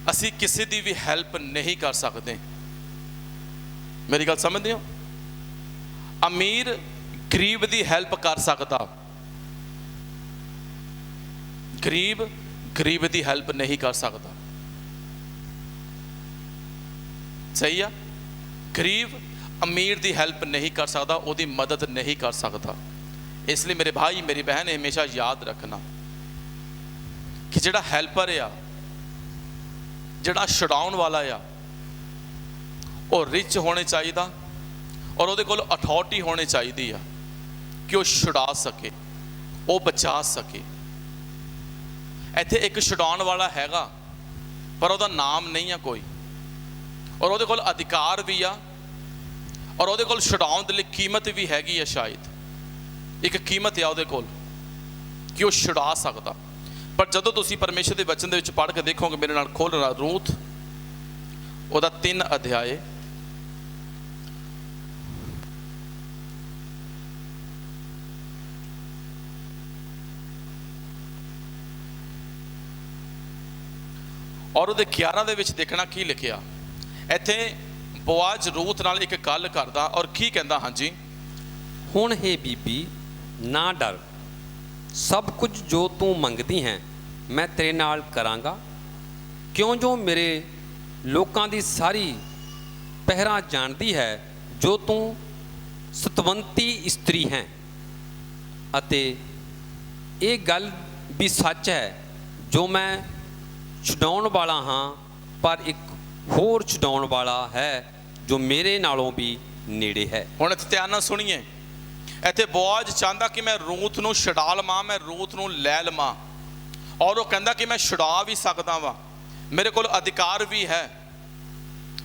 असी किसी की भी हेल्प नहीं कर सकते। मेरी गल समझते हो? अमीर गरीब की हेल्प कर सकता, गरीब गरीब की हेल्प नहीं कर सकता। सही है? गरीब अमीर की हेल्प नहीं कर सकता, उसकी मदद नहीं कर सकता। इसलिए मेरे भाई मेरी बहन हमेशा याद रखना कि जिहड़ा हेल्पर आ, जिहड़ा छुड़ाउण वाला आ, वो रिच होने चाहिए ਔਰ ਉਹਦੇ ਕੋਲ ਅਥਾਰਟੀ ਹੋਣੀ ਚਾਹੀਦੀ ਆ ਕਿ ਉਹ ਛੁਡਾ ਸਕੇ, ਉਹ ਬਚਾ ਸਕੇ। ਇੱਥੇ ਇੱਕ ਛੁਡਾਉਣ ਵਾਲਾ ਹੈਗਾ ਪਰ ਉਹਦਾ ਨਾਮ ਨਹੀਂ ਆ ਕੋਈ, ਔਰ ਉਹਦੇ ਕੋਲ ਅਧਿਕਾਰ ਵੀ ਆ, ਔਰ ਉਹਦੇ ਕੋਲ ਛੁਡਾਉਣ ਦੇ ਲਈ ਕੀਮਤ ਵੀ ਹੈਗੀ ਆ। ਸ਼ਾਇਦ ਇੱਕ ਕੀਮਤ ਆ ਉਹਦੇ ਕੋਲ ਕਿ ਉਹ ਛੁਡਾ ਸਕਦਾ। ਪਰ ਜਦੋਂ ਤੁਸੀਂ ਪਰਮੇਸ਼ਰ ਦੇ ਵਚਨ ਦੇ ਵਿੱਚ ਪੜ੍ਹ ਕੇ ਦੇਖੋਗੇ, ਮੇਰੇ ਨਾਲ ਖੋਲ੍ਹਣਾ ਰੂਥ ਉਹਦਾ 3 ਅਧਿਆਏ ਔਰ ਉਹਦੇ 11 ਦੇ ਵਿੱਚ ਦੇਖਣਾ ਕੀ ਲਿਖਿਆ। ਇੱਥੇ ਬੋਆਜ਼ ਰੂਥ ਨਾਲ ਇੱਕ ਗੱਲ ਕਰਦਾ ਔਰ ਕੀ ਕਹਿੰਦਾ, ਹਾਂਜੀ, ਹੁਣ ਹੇ ਬੀਬੀ ਨਾ ਡਰ, ਸਭ ਕੁਝ ਜੋ ਤੂੰ ਮੰਗਦੀ ਹੈ ਮੈਂ ਤੇਰੇ ਨਾਲ ਕਰਾਂਗਾ, ਕਿਉਂ ਜੋ ਮੇਰੇ ਲੋਕਾਂ ਦੀ ਸਾਰੀ ਪਹਿਰਾ ਜਾਣਦੀ ਹੈ ਜੋ ਤੂੰ ਸਤਵੰਤੀ ਇਸਤਰੀ ਹੈ, ਅਤੇ ਇਹ ਗੱਲ ਵੀ ਸੱਚ ਹੈ ਜੋ ਮੈਂ ਛੁਡਾਉਣ ਵਾਲਾ ਹਾਂ, ਪਰ ਇੱਕ ਹੋਰ ਛੁਡਾਉਣ ਵਾਲਾ ਹੈ ਜੋ ਮੇਰੇ ਨਾਲੋਂ ਵੀ ਨੇੜੇ ਹੈ। ਹੁਣ ਇੱਥੇ ਧਿਆਨ ਨਾਲ ਸੁਣੀਏ। ਇੱਥੇ ਬੋਆਜ਼ ਚਾਹੁੰਦਾ ਕਿ ਮੈਂ ਰੂਥ ਨੂੰ ਛੁਡਾ ਲਵਾਂ, ਮੈਂ ਰੂਥ ਨੂੰ ਲੈ ਲਵਾਂ, ਔਰ ਉਹ ਕਹਿੰਦਾ ਕਿ ਮੈਂ ਛੁਡਾ ਵੀ ਸਕਦਾ ਵਾਂ, ਮੇਰੇ ਕੋਲ ਅਧਿਕਾਰ ਵੀ ਹੈ,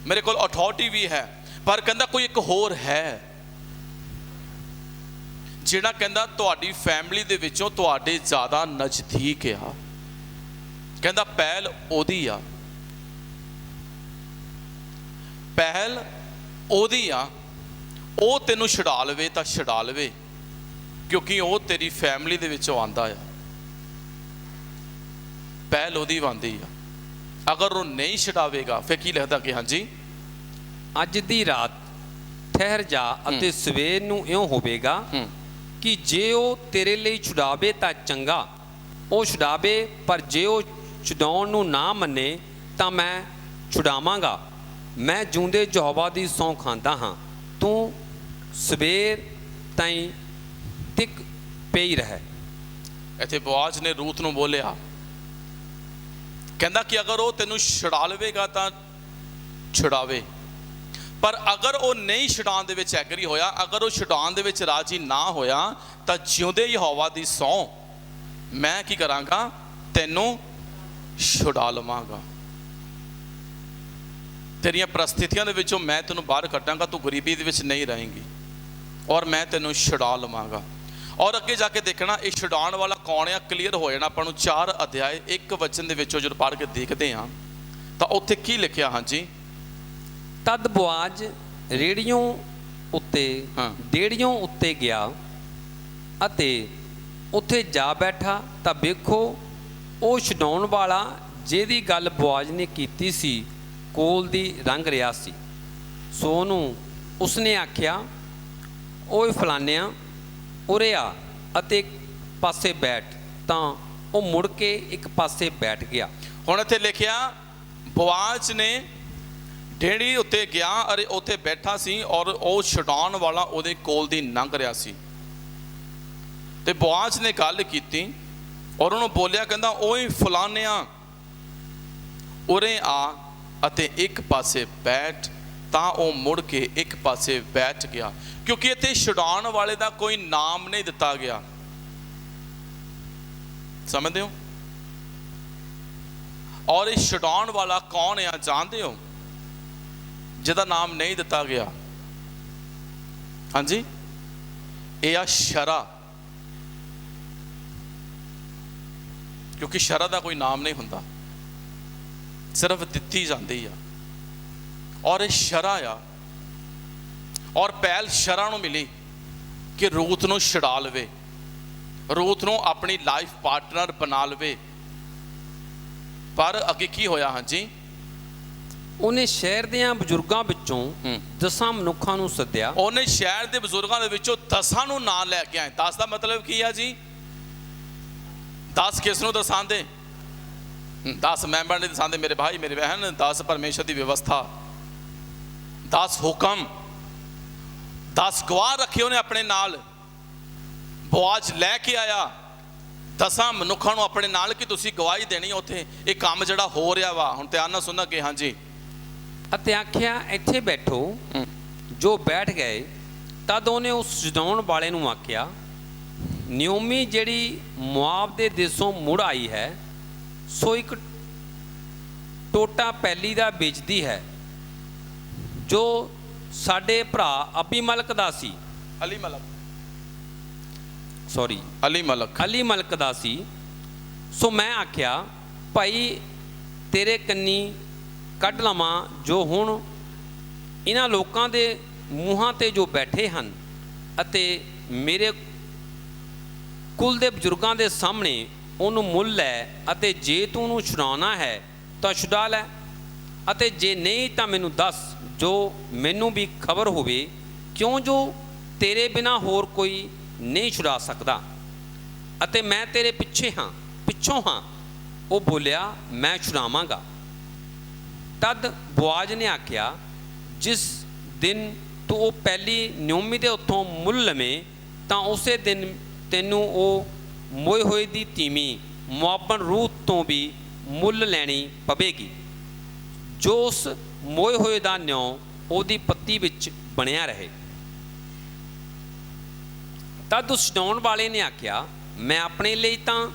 ਮੇਰੇ ਕੋਲ ਅਥਾਰਟੀ ਵੀ ਹੈ। ਪਰ ਕਹਿੰਦਾ ਕੋਈ ਇੱਕ ਹੋਰ ਹੈ ਜਿਹੜਾ ਕਹਿੰਦਾ ਤੁਹਾਡੀ ਫੈਮਿਲੀ ਦੇ ਵਿੱਚੋਂ ਤੁਹਾਡੇ ਜ਼ਿਆਦਾ ਨਜ਼ਦੀਕ ਆ। ਕਹਿੰਦਾ ਪਹਿਲ ਉਹਦੀ ਆ, ਪਹਿਲ ਉਹਦੀ ਆ, ਉਹ ਤੈਨੂੰ ਛੁਡਾ ਲਵੇ ਤਾਂ ਛੁਡਾ ਲਵੇ, ਕਿਉਂਕਿ ਉਹ ਤੇਰੀ ਫੈਮਿਲੀ ਦੇ ਵਿੱਚੋਂ ਆਂਦਾ ਆ। ਪਹਿਲ ਉਹਦੀ ਬਣਦੀ ਆ। ਅਗਰ ਉਹ ਨਹੀਂ ਛੁਡਾਵੇਗਾ ਫਿਰ ਕੀ ਲਿਖਦਾ ਕਿ ਹਾਂਜੀ, ਅੱਜ ਦੀ ਰਾਤ ਠਹਿਰ ਜਾ ਅਤੇ ਸਵੇਰ ਨੂੰ ਇਉਂ ਹੋਵੇਗਾ ਕਿ ਜੇ ਉਹ ਤੇਰੇ ਲਈ ਛੁਡਾਵੇ ਤਾਂ ਚੰਗਾ, ਉਹ ਛੁਡਾਵੇ, ਪਰ ਜੇ ਉਹ ਛੁਡਾਉਣ ਨੂੰ ਨਾ ਮੰਨੇ ਤਾਂ ਮੈਂ ਛੁਡਾਵਾਂਗਾ। ਮੈਂ ਜਿਉਂਦੇ ਯਹੋਵਾ ਦੀ ਸਹੁੰ ਖਾਂਦਾ ਹਾਂ, ਤੂੰ ਸਵੇਰ ਤਾਈਂ ਟਿਕ ਪਈ ਰਹਿ। ਇੱਥੇ ਬੋਆਜ਼ ਨੇ ਰੂਥ ਨੂੰ ਬੋਲਿਆ, ਕਹਿੰਦਾ ਕਿ ਅਗਰ ਉਹ ਤੈਨੂੰ ਛੁਡਾ ਲਵੇਗਾ ਤਾਂ ਛੁਡਾਵੇ, ਪਰ ਅਗਰ ਉਹ ਨਹੀਂ ਛੁਡਾਉਣ ਦੇ ਵਿੱਚ ਐਗਰੀ ਹੋਇਆ, ਅਗਰ ਉਹ ਛੁਡਾਉਣ ਦੇ ਵਿੱਚ ਰਾਜੀ ਨਾ ਹੋਇਆ, ਤਾਂ ਜਿਉਂਦੇ ਯਹੋਵਾ ਦੀ ਸਹੁੰ ਮੈਂ ਕੀ ਕਰਾਂਗਾ, ਤੈਨੂੰ ਛੁਡਾ ਲਵਾਂਗਾ। ਤੇਰੀਆਂ ਪ੍ਰਸਥਿਤੀਆਂ ਦੇ ਵਿੱਚੋਂ ਮੈਂ ਤੈਨੂੰ ਬਾਹਰ ਕੱਢਾਂਗਾ, ਤੂੰ ਗਰੀਬੀ ਦੇ ਵਿੱਚ ਨਹੀਂ ਰਹੇਂਗੀ, ਔਰ ਮੈਂ ਤੈਨੂੰ ਛੁਡਾ ਲਵਾਂਗਾ। ਔਰ ਅੱਗੇ ਜਾ ਕੇ ਦੇਖਣਾ ਇਹ ਛੁਡਾਉਣ ਵਾਲਾ ਕੌਣ ਆ, ਕਲੀਅਰ ਹੋ ਜਾਣਾ ਆਪਾਂ ਨੂੰ। 4 ਅਧਿਆਏ 1 ਵਚਨ ਦੇ ਵਿੱਚੋਂ ਜਦੋਂ ਪੜ੍ਹ ਕੇ ਦੇਖਦੇ ਹਾਂ ਤਾਂ ਉੱਥੇ ਕੀ ਲਿਖਿਆ, ਹਾਂਜੀ, ਤਦ ਬੋਆਜ਼ ਰੇੜੀਓਂ ਉੱਤੇ ਡੇੜੀਓਂ ਉੱਤੇ ਗਿਆ ਅਤੇ ਉੱਥੇ ਜਾ ਬੈਠਾ, ਤਾਂ ਵੇਖੋ ਉਹ ਛੁਡਾਉਣ ਵਾਲਾ ਜਿਹਦੀ ਗੱਲ ਬੋਆਜ਼ ਨੇ ਕੀਤੀ ਸੀ ਕੋਲ ਦੀ ਲੰਘ ਰਿਹਾ ਸੀ। ਸੋ ਉਹਨੂੰ ਉਸਨੇ ਆਖਿਆ, ਓਏ ਫਲਾਨਿਆਂ, ਉਰੇ ਆ ਅਤੇ ਇੱਕ ਪਾਸੇ ਬੈਠ। ਤਾਂ ਉਹ ਮੁੜ ਕੇ ਇੱਕ ਪਾਸੇ ਬੈਠ ਗਿਆ। ਹੁਣ ਇੱਥੇ ਲਿਖਿਆ ਬੋਆਜ਼ ਨੇ ਢੇੜੀ ਉੱਤੇ ਗਿਆ ਅਰੇ ਉੱਥੇ ਬੈਠਾ ਸੀ, ਔਰ ਉਹ ਛੁਡਾਉਣ ਵਾਲਾ ਉਹਦੇ ਕੋਲ ਦੀ ਲੰਘ ਰਿਹਾ ਸੀ। ਤੇ ਬੋਆਜ਼ ਨੇ ਗੱਲ ਕੀਤੀ ਔਰ ਉਹਨੂੰ ਬੋਲਿਆ, ਕਹਿੰਦਾ ਓਏ ਫਲਾਨਿਆਂ, ਉਰੇ ਆ ਅਤੇ ਇੱਕ ਪਾਸੇ ਬੈਠ। ਤਾਂ ਉਹ ਮੁੜ ਕੇ ਇੱਕ ਪਾਸੇ ਬੈਠ ਗਿਆ, ਕਿਉਂਕਿ ਇੱਥੇ ਛੁਡਾਉਣ ਵਾਲੇ ਦਾ ਕੋਈ ਨਾਮ ਨਹੀਂ ਦਿੱਤਾ ਗਿਆ। ਸਮਝਦੇ ਹੋ? ਔਰ ਇਹ ਛੁਡਾਉਣ ਵਾਲਾ ਕੌਣ ਆ ਜਾਣਦੇ ਹੋ, ਜਿਹਦਾ ਨਾਮ ਨਹੀਂ ਦਿੱਤਾ ਗਿਆ? ਹਾਂਜੀ, ਇਹ ਆ ਸ਼ਰਾ। ਕਿਉਂਕਿ ਸ਼ਰਾ ਦਾ ਕੋਈ ਨਾਮ ਨਹੀਂ ਹੁੰਦਾ, ਸਿਰਫ ਦਿੱਤੀ ਜਾਂਦੀ ਆ। ਔਰ ਇਹ ਸ਼ਰਾ ਆ, ਔਰ ਪਹਿਲ ਸ਼ਰਾ ਨੂੰ ਮਿਲੀ ਕਿ ਰੂਥ ਨੂੰ ਛੁਡਾ ਲਵੇ, ਰੂਥ ਨੂੰ ਆਪਣੀ ਲਾਈਫ ਪਾਰਟਨਰ ਬਣਾ ਲਵੇ। ਪਰ ਅੱਗੇ ਕੀ ਹੋਇਆ? ਹਾਂਜੀ, ਉਹਨੇ ਸ਼ਹਿਰ ਦੇ ਬਜ਼ੁਰਗਾਂ ਵਿੱਚੋਂ 10 ਮਨੁੱਖਾਂ ਨੂੰ ਸੱਦਿਆ। ਉਹਨੇ ਸ਼ਹਿਰ ਦੇ ਬਜ਼ੁਰਗਾਂ ਦੇ ਵਿੱਚੋਂ 10 ਨੂੰ ਨਾਂ ਲੈ ਕੇ ਆਏ। 10 ਦਾ ਮਤਲਬ ਕੀ ਆ ਜੀ? 10 ਕਿਸ ਨੂੰ ਦਸਾਂਦੇ? 10 ਮੈਂਬਰ ਨਹੀਂ ਦਸਾਂਦੇ, ਮੇਰੇ ਭਾਈ ਮੇਰੇ ਬਹਿਨ। 10 ਪਰਮੇਸ਼ਰ ਦੀ ਵਿਵਸਥਾ, 10 ਹੁਕਮ, 10 ਗਵਾਹ ਰੱਖੇ ਉਹਨੇ ਆਪਣੇ ਨਾਲ। ਬੋਆਜ਼ ਲੈ ਕੇ ਆਇਆ 10 ਮਨੁੱਖਾਂ ਨੂੰ ਆਪਣੇ ਨਾਲ ਕਿ ਤੁਸੀਂ ਗਵਾਹੀ ਦੇਣੀ ਉੱਥੇ ਇਹ ਕੰਮ ਜਿਹੜਾ ਹੋ ਰਿਹਾ ਵਾ। ਹੁਣ ਧਿਆਨ ਨਾਲ ਸੁਣਨਾ ਕਿ ਹਾਂਜੀ, ਅਤੇ ਆਖਿਆ ਇੱਥੇ ਬੈਠੋ। ਜੋ ਬੈਠ ਗਏ ਤਦ ਉਹਨੇ ਉਸ ਛਡਾਉਣ ਵਾਲੇ ਨੂੰ ਆਖਿਆ, ਨਿਓਮੀ ਜਿਹੜੀ ਮੁਆਬ ਦੇ ਦੇਸੋਂ ਮੁੜ ਆਈ ਹੈ, ਸੋ ਇੱਕ ਟੋਟਾ ਪੈਲੀ ਦਾ ਵੇਚਦੀ ਹੈ ਜੋ ਸਾਡੇ ਭਰਾ ਅਬੀਮਲਕ ਦਾ ਸੀ। ਅਲੀ ਮਲਕ ਅਲੀ ਮਲਕ ਦਾ ਸੀ। ਸੋ ਮੈਂ ਆਖਿਆ, ਭਾਈ ਤੇਰੇ ਕੰਨੀ ਕੱਢ ਲਵਾਂ ਜੋ ਹੁਣ ਇਹਨਾਂ ਲੋਕਾਂ ਦੇ ਮੂੰਹਾਂ ਤੇ ਜੋ ਬੈਠੇ ਹਨ ਅਤੇ ਮੇਰੇ ਕੁਲ ਦੇ ਬਜ਼ੁਰਗਾਂ ਦੇ ਸਾਹਮਣੇ ਉਹਨੂੰ ਮੁੱਲ ਲੈ, ਅਤੇ ਜੇ ਤੂੰ ਉਹਨੂੰ ਛੁਡਾਉਣਾ ਹੈ ਤਾਂ ਛੁਡਾ ਲੈ, ਅਤੇ ਜੇ ਨਹੀਂ ਤਾਂ ਮੈਨੂੰ ਦੱਸ, ਜੋ ਮੈਨੂੰ ਵੀ ਖਬਰ ਹੋਵੇ, ਕਿਉਂ ਜੋ ਤੇਰੇ ਬਿਨਾਂ ਹੋਰ ਕੋਈ ਨਹੀਂ ਛੁਡਾ ਸਕਦਾ, ਅਤੇ ਮੈਂ ਤੇਰੇ ਪਿੱਛੋਂ ਹਾਂ। ਉਹ ਬੋਲਿਆ, ਮੈਂ ਛੁਡਾਵਾਂਗਾ। ਤਦ ਬੋਆਜ਼ ਨੇ ਆਖਿਆ, ਜਿਸ ਦਿਨ ਤੂੰ ਉਹ ਪਹਿਲੀ ਨਿਓਮੀ ਦੇ ਉੱਥੋਂ ਮੁੱਲ ਲਵੇਂ ਤਾਂ ਉਸੇ ਦਿਨ ਤੈਨੂੰ ਉਹ ਮੋਏ ਹੋਏ ਦੀ ਤੀਵੀਂ ਮੁਆਬਨ ਰੂਤ ਤੋਂ ਵੀ ਮੁੱਲ ਲੈਣੀ ਪਵੇਗੀ, ਜੋ ਉਸ ਮੋਏ ਹੋਏ ਦਾ ਨਿਉ ਉਹਦੀ ਪੱਤੀ ਵਿੱਚ ਬਣਿਆ ਰਹੇ। ਤਦ ਉਸ ਛਡਾਉਣ ਵਾਲੇ ਨੇ ਆਖਿਆ, ਮੈਂ ਆਪਣੇ ਲਈ ਤਾਂ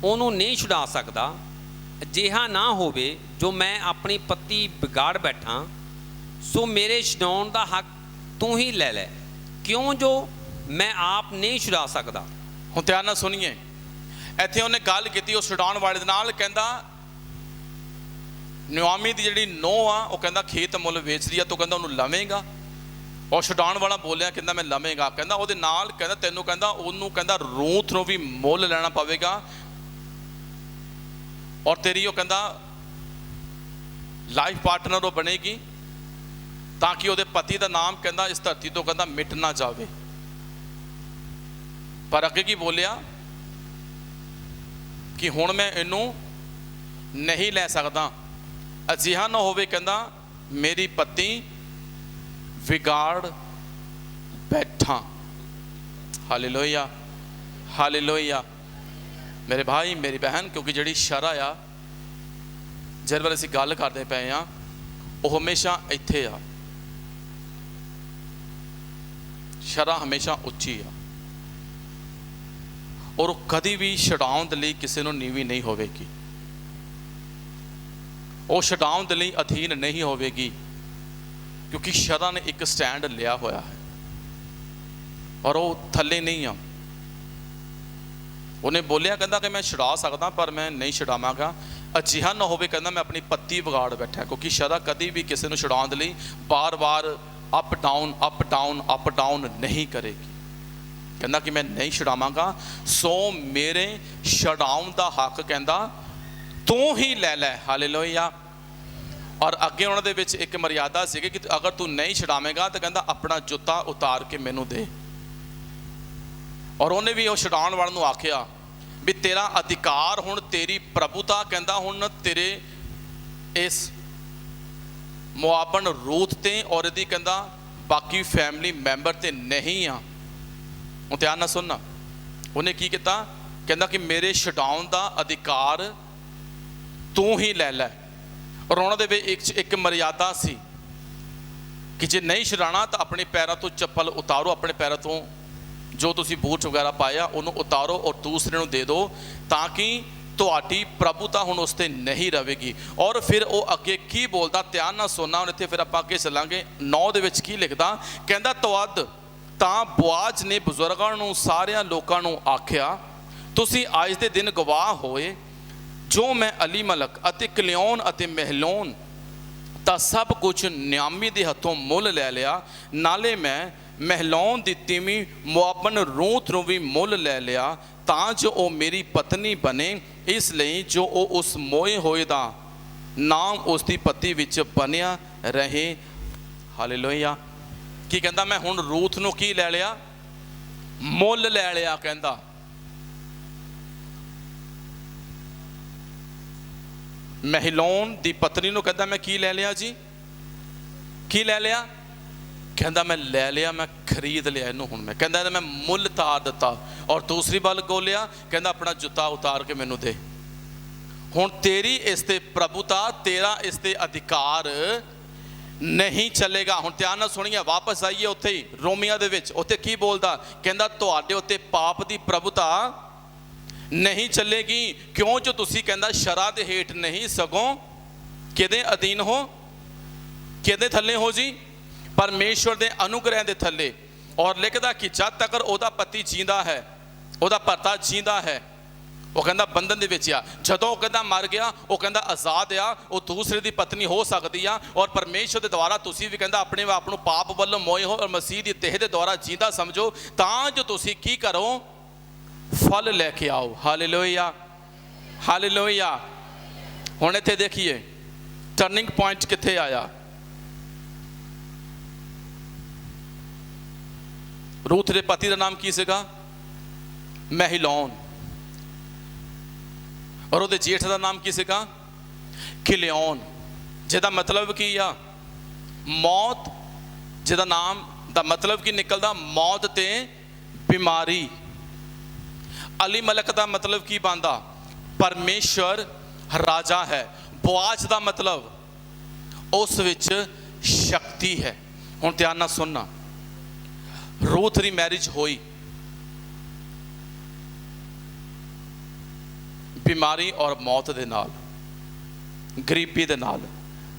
ਉਹਨੂੰ ਨਹੀਂ ਛੁਡਾ ਸਕਦਾ, ਅਜਿਹਾ ਨਾ ਹੋਵੇ ਜੋ ਮੈਂ ਆਪਣੀ ਪੱਤੀ ਵਿਗਾੜ ਬੈਠਾਂ, ਸੋ ਮੇਰੇ ਛਡਾਉਣ ਦਾ ਹੱਕ ਤੂੰ ਹੀ ਲੈ ਲੈ, ਕਿਉਂ ਜੋ ਮੈਂ ਆਪ ਨਹੀਂ ਛੁਡਾ ਸਕਦਾ। ਹੁਣ ਧਿਆਨ ਨਾਲ ਸੁਣੀਏ, ਇੱਥੇ ਉਹਨੇ ਗੱਲ ਕੀਤੀ ਉਸ ਛਡਾਉਣ ਵਾਲੇ ਦੇ ਨਾਲ। ਕਹਿੰਦਾ ਨਿਓਮੀ ਦੀ ਜਿਹੜੀ ਨੋਹ ਆ, ਉਹ ਕਹਿੰਦਾ ਖੇਤ ਮੁੱਲ ਵੇਚਦੀ ਆ, ਤੂੰ ਕਹਿੰਦਾ ਉਹਨੂੰ ਲਵੇਂਗਾ। ਉਹ ਛਡਾਉਣ ਵਾਲਾ ਬੋਲਿਆ, ਕਹਿੰਦਾ ਮੈਂ ਲਵੇਂਗਾ। ਕਹਿੰਦਾ ਉਹਦੇ ਨਾਲ ਕਹਿੰਦਾ ਤੈਨੂੰ ਕਹਿੰਦਾ ਉਹਨੂੰ ਕਹਿੰਦਾ ਰੂਥ ਨੂੰ ਵੀ ਮੁੱਲ ਲੈਣਾ ਪਵੇਗਾ, ਔਰ ਤੇਰੀ ਉਹ ਕਹਿੰਦਾ ਲਾਈਫ ਪਾਰਟਨਰ ਉਹ ਬਣੇਗੀ, ਤਾਂ ਕਿ ਉਹਦੇ ਪਤੀ ਦਾ ਨਾਮ ਕਹਿੰਦਾ ਇਸ ਧਰਤੀ ਤੋਂ ਕਹਿੰਦਾ ਮਿਟ ਨਾ ਜਾਵੇ। ਪਰ ਅੱਗੇ ਕੀ ਬੋਲਿਆ ਕਿ ਹੁਣ ਮੈਂ ਇਹਨੂੰ ਨਹੀਂ ਲੈ ਸਕਦਾ, ਅਜਿਹਾ ਨਾ ਹੋਵੇ ਕਹਿੰਦਾ ਮੇਰੀ ਪਤੀ ਵਿਗਾੜ ਬੈਠਾ। Hallelujah, hallelujah. ਮੇਰੇ ਭਾਈ ਮੇਰੀ ਭੈਣ, ਕਿਉਂਕਿ ਜਿਹੜੀ ਸ਼ਰ੍ਹਾ ਆ ਜਿਹਦੇ ਬਾਰੇ ਅਸੀਂ ਗੱਲ ਕਰਦੇ ਪਏ ਆ, ਉਹ ਹਮੇਸ਼ਾ ਇੱਥੇ ਆ। ਸ਼ਰ੍ਹਾ ਹਮੇਸ਼ਾ ਉੱਚੀ ਆ, ਔਰ ਉਹ ਕਦੀ ਵੀ ਛਡਾਉਣ ਦੇ ਲਈ ਕਿਸੇ ਨੂੰ ਨੀਵੀਂ ਨਹੀਂ ਹੋਵੇਗੀ। ਉਹ ਛਡਾਉਣ ਦੇ ਲਈ ਅਧੀਨ ਨਹੀਂ ਹੋਵੇਗੀ, ਕਿਉਂਕਿ ਸ਼ਰ੍ਹਾ ਨੇ ਇੱਕ ਸਟੈਂਡ ਲਿਆ ਹੋਇਆ ਹੈ, ਔਰ ਉਹ ਥੱਲੇ ਨਹੀਂ ਆ। ਉਹਨੇ ਬੋਲਿਆ, ਕਹਿੰਦਾ ਕਿ ਮੈਂ ਛੁਡਾ ਸਕਦਾ ਪਰ ਮੈਂ ਨਹੀਂ ਛੁਡਾਵਾਂਗਾ, ਅਜਿਹਾ ਨਾ ਹੋਵੇ ਕਹਿੰਦਾ ਮੈਂ ਆਪਣੀ ਪੱਤੀ ਵਿਗਾੜ ਬੈਠਾ। ਕਿਉਂਕਿ ਸ਼ਰ੍ਹਾ ਕਦੀ ਵੀ ਕਿਸੇ ਨੂੰ ਛੁਡਾਉਣ ਦੇ ਲਈ ਬਾਰ-ਬਾਰ ਅਪ ਡਾਊਨ ਨਹੀਂ ਕਰੇਗੀ। ਕਹਿੰਦਾ ਕਿ ਮੈਂ ਨਹੀਂ ਛੁਡਾਵਾਂਗਾ, ਸੋ ਮੇਰੇ ਛਡਾਉਣ ਦਾ ਹੱਕ ਕਹਿੰਦਾ ਤੂੰ ਹੀ ਲੈ ਲੈ। ਹਾਲੇਲੂਇਆ। ਔਰ ਅੱਗੇ ਉਹਨਾਂ ਦੇ ਵਿੱਚ ਇੱਕ ਮਰਿਆਦਾ ਸੀਗੀ ਕਿ ਅਗਰ ਤੂੰ ਨਹੀਂ ਛਡਾਵੇਂਗਾ ਤਾਂ ਕਹਿੰਦਾ ਆਪਣਾ ਜੁੱਤਾ ਉਤਾਰ ਕੇ ਮੈਨੂੰ ਦੇ। ਔਰ ਉਹਨੇ ਵੀ ਉਹ ਛਡਾਉਣ ਵਾਲੇ ਨੂੰ ਆਖਿਆ ਵੀ ਤੇਰਾ ਅਧਿਕਾਰ ਹੁਣ, ਤੇਰੀ ਪ੍ਰਭੂਤਾ ਕਹਿੰਦਾ ਹੁਣ ਤੇਰੇ ਇਸ ਮੁਆਬਨ ਰੂਥ ਤੇ ਔਰ ਇਹਦੀ ਕਹਿੰਦਾ ਬਾਕੀ ਫੈਮਿਲੀ ਮੈਂਬਰ ਤੇ ਨਹੀਂ ਆ। ਉਹ ਧਿਆਨ ਨਾਲ ਸੁਣਨਾ, ਉਹਨੇ ਕੀ ਕੀਤਾ, ਕਹਿੰਦਾ ਕਿ ਮੇਰੇ ਛਡਾਉਣ ਦਾ ਅਧਿਕਾਰ ਤੂੰ ਹੀ ਲੈ ਲੈ। ਔਰ ਉਹਨਾਂ ਦੇ ਵਿੱਚ ਇੱਕ ਮਰਿਆਦਾ ਸੀ ਕਿ ਜੇ ਨਹੀਂ ਛਡਾਉਣਾ ਤਾਂ ਆਪਣੇ ਪੈਰਾਂ ਤੋਂ ਚੱਪਲ ਉਤਾਰੋ, ਆਪਣੇ ਪੈਰਾਂ ਤੋਂ ਜੋ ਤੁਸੀਂ ਬੂਟ ਵਗੈਰਾ ਪਾਇਆ ਉਹਨੂੰ ਉਤਾਰੋ ਔਰ ਦੂਸਰੇ ਨੂੰ ਦੇ ਦਿਓ, ਤਾਂ ਕਿ ਤੁਹਾਡੀ ਪ੍ਰਭੂਤਾ ਹੁਣ ਉਸ 'ਤੇ ਨਹੀਂ ਰਹੇਗੀ। ਔਰ ਫਿਰ ਉਹ ਅੱਗੇ ਕੀ ਬੋਲਦਾ, ਧਿਆਨ ਨਾਲ ਸੁਣਨਾ। ਹੁਣ ਇੱਥੇ ਫਿਰ ਆਪਾਂ ਅੱਗੇ ਚੱਲਾਂਗੇ। 9 ਦੇ ਵਿੱਚ ਕੀ ਲਿਖਦਾ, ਕਹਿੰਦਾ ਤਵੱਦ ਤਾਂ ਬੋਆਜ਼ ਨੇ ਬਜ਼ੁਰਗਾਂ ਨੂੰ ਸਾਰਿਆਂ ਲੋਕਾਂ ਨੂੰ ਆਖਿਆ, ਤੁਸੀਂ ਅੱਜ ਦੇ ਦਿਨ ਗਵਾਹ ਹੋਏ, ਜੋ ਮੈਂ ਅਲੀ ਮਲਕ ਅਤੇ ਕਲਿਓਨ ਅਤੇ ਮਹਿਲੋਨ ਤਾਂ ਸਭ ਕੁਝ ਨਿਆਮੀ ਦੇ ਹੱਥੋਂ ਮੁੱਲ ਲੈ ਲਿਆ, ਨਾਲੇ ਮੈਂ ਮਹਿਲੋਨ ਦੀ ਤੀਵੀਂ ਮੁਆਬਨ ਰੂਥ ਨੂੰ ਵੀ ਮੁੱਲ ਲੈ ਲਿਆ, ਤਾਂ ਜੋ ਉਹ ਮੇਰੀ ਪਤਨੀ ਬਣੇ, ਇਸ ਲਈ ਜੋ ਉਹ ਉਸ ਮੋਏ ਹੋਏ ਦਾ ਨਾਮ ਉਸ ਦੀ ਪੱਤੀ ਵਿੱਚ ਬਣਿਆ ਰਹੇ। ਹਾਲੇਲੂਇਆ। ਕੀ ਕਹਿੰਦਾ, ਮੈਂ ਹੁਣ ਰੂਥ ਨੂੰ ਕੀ ਲੈ ਲਿਆ, ਮੁੱਲ ਲੈ ਲਿਆ। ਕਹਿੰਦਾ ਮਹਿਲੋਨ ਦੀ ਪਤਨੀ ਨੂੰ ਕਹਿੰਦਾ ਮੈਂ ਕੀ ਲੈ ਲਿਆ ਜੀ, ਕੀ ਲੈ ਲਿਆ, ਕਹਿੰਦਾ ਮੈਂ ਲੈ ਲਿਆ, ਮੈਂ ਖਰੀਦ ਲਿਆ ਇਹਨੂੰ। ਹੁਣ ਮੈਂ ਕਹਿੰਦਾ ਮੈਂ ਮੁੱਲ ਤਾਰ ਦਿੱਤਾ। ਔਰ ਦੂਸਰੀ ਵੱਲ ਗੋਲਿਆ, ਕਹਿੰਦਾ ਆਪਣਾ ਜੁੱਤਾ ਉਤਾਰ ਕੇ ਮੈਨੂੰ ਦੇ। ਹੁਣ ਤੇਰੀ ਇਸ ਤੇ ਪ੍ਰਭੂਤਾ, ਤੇਰਾ ਇਸ ਤੇ ਅਧਿਕਾਰ नहीं चलेगा। हुण ध्यान नाल सुणिए, वापस आइए उत्थे ही रोमिया दे विच, उत्थे की बोलदा, कहंदा तुहाडे उत्ते पाप दी प्रभुता नहीं चलेगी। क्यों जो तुसी कहंदा शरा दे हेठ नहीं सगों किहदे अधीन हो, किहदे थल्ले हो जी? परमेश्वर दे अनुग्रह दे थल्ले। और लिखदा कि जद तक ओहदा पति जींदा है, ओहदा भरता जींदा है, वो कहंदा बंधन दे विच आ। जदों कहंदा मर गया, वो कहंदा आज़ाद आ, वो दूसरे दी पत्नी हो सकदी आ। और परमेश्वर दे द्वारा तुसी भी कहंदा अपने आप नूं पाप वल्लों मोए हो और मसीह दी तेह दे द्वारा जींदा समझो, तां जो तुसी की करो फल लेके आओ। Hallelujah, hallelujah. हुण इत्थे देखिए टर्निंग पॉइंट कित्थे आया। रूथ दे पति दा नाम की सीगा? महलोन। और ਉਹਦੇ जेठ का नाम की सीगा? किलियन। जिहदा मतलब की आ मौत, जिहदा नाम दा मतलब की निकलदा मौत ते बीमारी। अली मलक का मतलब की बनदा? परमेश्वर राजा है। बोआज का मतलब उस विच शक्ति है। हुण ध्यान नाल सुनना, रूथ दी मैरिज होई, बीमारी और मौत दे नाल, गरीबी दे नाल,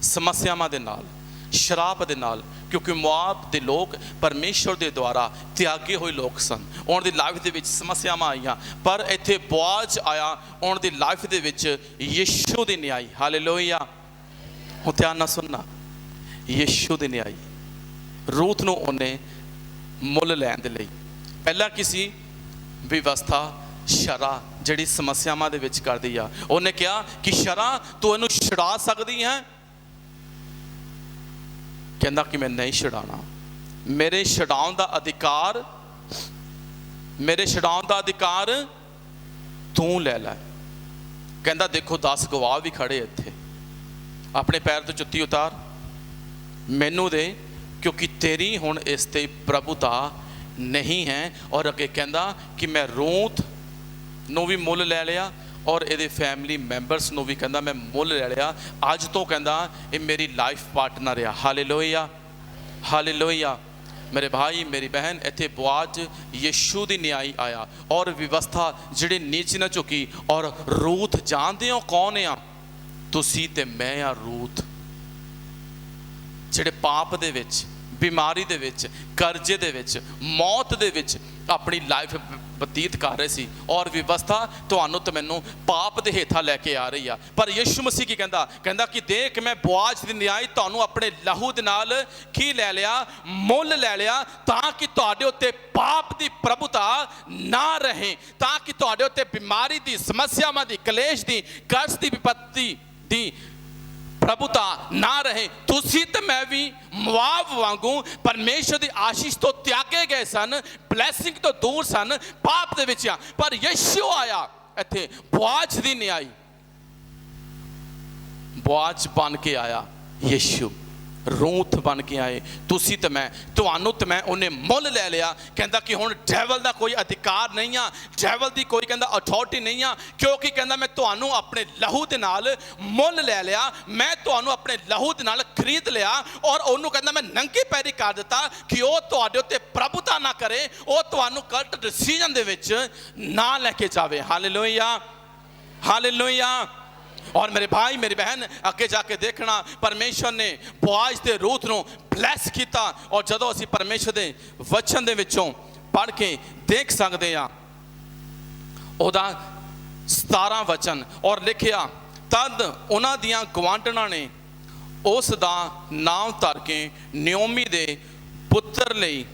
समस्यावां दे नाल, शराब दे नाल, क्योंकि मोआब दे लोग परमेश्वर दे द्वारा त्यागे हुए लोग सन। उन्हां दी लाइफ दे विच समस्यावां आईयां, पर इत्थे बोआज आया, उन्हां दी लाइफ दे विच यीशु दी न्याय। हालेलुया। हुण ध्यान नाल सुनना, यीशु दी न्याय। रूथ नूं उहने मुल लैण दे लई, पहला किसी व्यवस्था शरा जिहड़ी समस्यावां दे विच करदी आ, उहने कहा कि शरा तू इहनूं छुड़ा सकदी है? कहंदा कि मैं नहीं छुड़ाना, मेरे छुड़ाउण दा अधिकार, मेरे छुड़ाउण दा अधिकार तू ले लै। कहंदा देखो 10 गवाह भी खड़े इत्थे, अपने पैर तो जुत्ती उतार, मैनू दे, क्योंकि तेरी हुण इस ते प्रभुता नहीं है। और अगे कहंदा कि मैं रूथ नूं भी मुल लै लिया और ये फैमिली मैंबरस नूं भी कहंदा मैं मुल ले लिया। अज तो कहंदा ये मेरी लाइफ पार्टनर आ। Hallelujah, hallelujah. मेरे भाई मेरी बहन, इत्थे बोआज यीशु दी न्याय आया और व्यवस्था जिहड़ी नीच न झुकी। और रूथ जानदे हो कौन आ? तुसी ते मैं आ रूथ, जिहड़े पाप दे विच, बीमारी दे विच, कर्जे दे विच, मौत दे विच अपनी लाइफ बतीत कर रहे सी। और व्यवस्था तुहानूं ते मैनूं पाप दे हेठां लैके आ रही आ। पर यीशु मसीह की कहंदा, कहंदा कि देख मैं बोआज दी न्याय तुहानूं अपने लहू दे नाल की लै लिया, मुल लै लिया, तां कि तुहाडे उत्ते पाप दी प्रभुता ना रहे, तां कि तुहाडे उत्ते बीमारी दी, समस्यावां दी, कलेश दी, कर्ज दी, विपत्ति दी प्रभुता ना रहे। तुसी ते मैं भी मोआब वांगू परमेश्वर दी आशीष तो त्यागे गए सन, ब्लैसिंग तो दूर सन, पाप दे विच आ। पर यीशु आया, इत्थे बोआज दी न्याय, बोआज बन के आया यीशु, रूथ बन के आए। तुसी ते मैं, तुहानूं ते मैं उन्हें मुल ले लिया। कहंदा कि हुण डैवल दा कोई अधिकार नहीं आ, डैवल दी कोई कहंदा अथॉरिटी नहीं आ, क्योंकि कहंदा मैं तुहानूं अपने लहू दे नाल मुल ले लिया, मैं तुहानूं अपने लहू दे नाल खरीद लिया। और ओनू कहंदा मैं नंगे पैरी कर दिता कि वो तुहाडे उत्ते प्रभुता ना करे, वो तुहानूं गलत डिसीजन दे विच ना लेके जावे। Hallelujah, hallelujah. और मेरे भाई मेरी बहन, अगे जाके देखना परमेश्वर ने बोआज ते रूथ नूं ब्लैस किया। और जदों असीं परमेश्वर दे वचन दे विचों पढ़ के देख सकते हैं, ओहदा 17 वचन और लिखिया, तद उन्हां दियां गवांढणां ने उस दा नाम धर के नियोमी दे पुत्र लई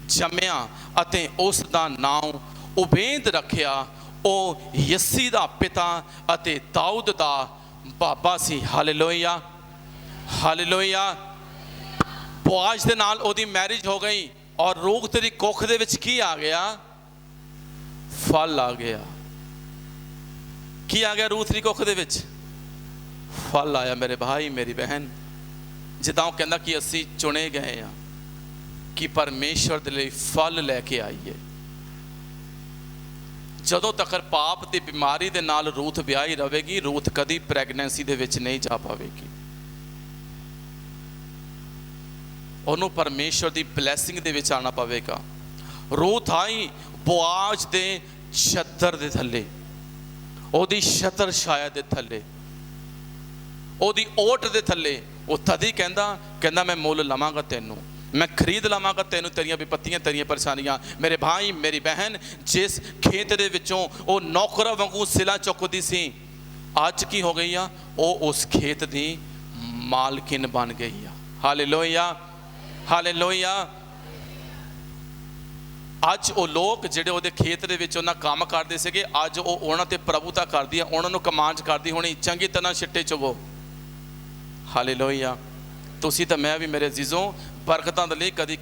जम्मिया अते उस दा नाम उबेद रखिया। ओ यस्सी दा पिता अते दाऊद दा बाबा सी। Hallelujah, hallelujah. बोआज दे नाल ओदी मैरिज हो गई और रूथ दी कुख दे विच की आ गया? फल आ गया। की आ गया रूथ दी कुख दे विच? फल आया। मेरे भाई मेरी बहन, जिद्दां ओह कहंदा कि असीं चुने गए आ कि परमेश्वर दे लई फल लैके आईए। जदों तक पाप की बीमारी दे नाल रूथ ब्याही रहेगी, रूथ कदी प्रैगनेंसी दे विच नहीं जा पावेगी। ਉਹਨੂੰ ਪਰਮੇਸ਼ਵਰ ਦੀ ਬਲੈਸਿੰਗ ਦੇ ਵਿੱਚ ਆਉਣਾ ਪਵੇਗਾ। ਰੂਥ ਆਈ ਬੋਆਜ਼ ਦੇ ਛੱਤਰ ਦੇ ਥੱਲੇ, ਉਹਦੀ ਛਤਰ ਛਾਇਆ ਦੇ ਥੱਲੇ, ਉਹਦੀ ਓਟ ਦੇ ਥੱਲੇ। ਉਹ ਤਦ ਹੀ ਕਹਿੰਦਾ ਮੈਂ ਮੁੱਲ ਲਵਾਂਗਾ ਤੈਨੂੰ, मैं खरीद लवांगा तेनू, तेरिया विपत्तियां तेरिया परेशानियां। मेरे भाई मेरी बहन, जिस खेत दे विचों वो नौकरा वांगू सिला चुकदी सी, अज की हो गई आ, वो उस खेत दी मालकिन बन गई आ। Hallelujah, hallelujah. अज वो लोग जिहड़े उहदे खेत दे विच उन्हां काम करदे सीगे, अज वो उन्हां ते प्रभुता करदी है, उन्हां नूं कमांड करदी होनी चंगी तरह छिट्टे चुगो। हालेलुया। तुसीं तां मैं भी मेरे अजीजों बरकतां दे लई कदी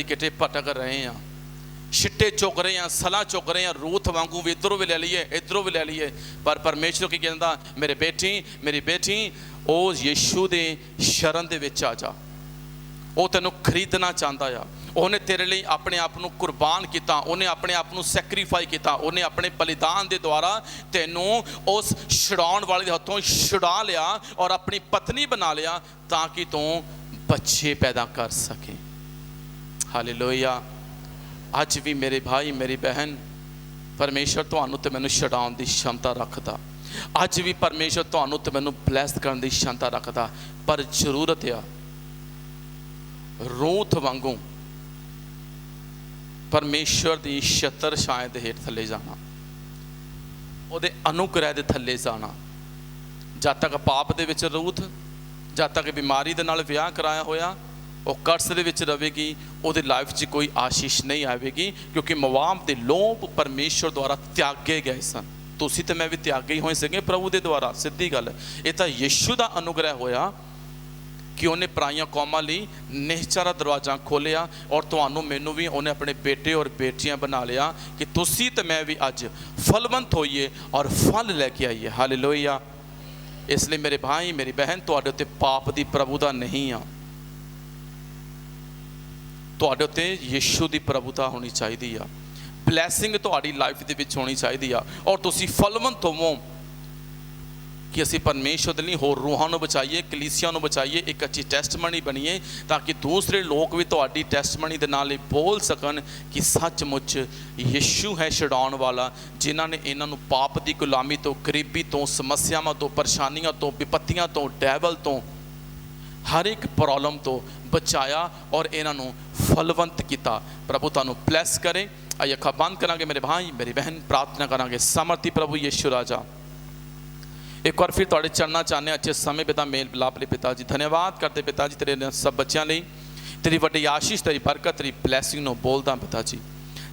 किते भटक रहे हैं, छिट्टे चुग रहे हैं, सलाह चुग रहे हैं, रूथ वांगू भी इधरों भी ले लीए इधरों भी ले लीए। पर परमेश्वर की कहता, मेरे बेटी मेरी बेटी, ओ यीशु दे शरण दे विच आ जा। वो तैनूं खरीदना चाहता आ, उन्हें तेरे लिए अपने आप को कुर्बान किया, उन्हें अपने आप को सैक्रीफाई किया, उन्हें अपने बलिदान के द्वारा तैनूं उस छुड़ाउण वाले के हथों छुड़ा लिया और अपनी पत्नी बना लिया, ताकि तू बच्चे पैदा कर सके। हालेलुया। अज भी मेरे भाई मेरी बहन, परमेश्वर तुहानूं ते मैनूं छुड़ाउण दी क्षमता रखता, अज भी परमेश्वर तुहानूं ते मैनूं ब्लैस करने की क्षमता रखता। पर जरूरत आ रूथ वांगू परमेश्वर की छतर छाए के हेठ थले जाना, उहदे अनुग्रह के थले जाना। जब तक पाप दे विच रूथ, जब तक बीमारी दे नाल विआह कराया होया, वो कर्स दे विच रवेगी, उहदी लाइफ च कोई आशीष नहीं आएगी, क्योंकि मोआब दे लोग परमेश्वर द्वारा त्यागे गए सन। तुसीं ते मैं भी त्यागे ही होए सीगे प्रभु दे द्वारा, सीधी गल। ये तो यीशु का अनुग्रह होया कि उन्हें पराइयां कौमां लई निहचारा दरवाजा खोलिया, और तुहानूं मैनूं भी उन्हें अपने बेटे और बेटियां बना लिया, कि तुसीं ते मैं भी अज फलवंत होइए और फल लैके आइए। हालेलुया। इसलिए मेरे भाई मेरी बहन, तुहाडे उत्ते पाप दी प्रभुता नहीं आ, तुहाडे उत्ते यीशु दी प्रभुता होनी चाहिदी आ, ब्लैसिंग तुहाडी लाइफ दे विच होनी चाहिदी आ, और तुसीं फलवंत होवो कि असी परमेश्वर दे लई होर रूहां नूं बचाइए, कलीसिया नूं बचाइए, एक अच्छी टेस्टमनी बनीए, ताकि दूसरे लोग भी तुहाडी टेस्टमनी दे नाल बोल सकन कि सचमुच यीशु है छुड़ाउण वाला, जिन्हां ने इन्हां नूं पाप दी गुलामी तो, गरीबी तो, समस्यावां तो, परेशानियां तो, विपत्तियां तो, डैवल तो, हर एक प्रॉब्लम तो बचाया और इन्हां नूं फलवंत किया। प्रभु तुहानूं ब्लैस करे। आइए अखां बंद करांगे मेरे भाई मेरी बहन, प्रार्थना करांगे। सामर्थी प्रभु यीशु राजा, एक बार फिर तुहाडे चरणा चाहने अच्छे समय पिता मेल मिलाप ले पिता जी, धन्यवाद करते पिता जी तेरे सब बच्चों लिए, तेरी वड्डी आशीष, तेरी बरकत, तेरी ब्लैसिंग नूं बोलदा पिता जी।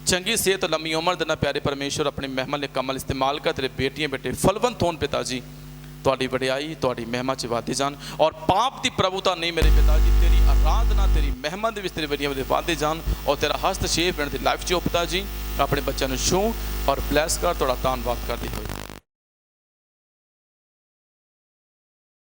चंगी सेहत, लंबी उम्र देना प्यारे परमेश्वर, अपने महिमा ले कमल इस्तेमाल कर, तेरे बेटियां बेटे फलवंत होन पिता जी, तुहाडी वडियाई तुहाडी महिमा च वाधे जान, और पाप की प्रभुता नहीं मेरे पिता जी, तेरी आराधना तेरी महिमा दे विच तेरी वडियां वाधे जान, और तेरा हस्तक्षेप दी लाइफ च पिता जी अपने बच्चों नूं छू और ब्लैस कर, तुहाडा धन्नवाद करदे होए।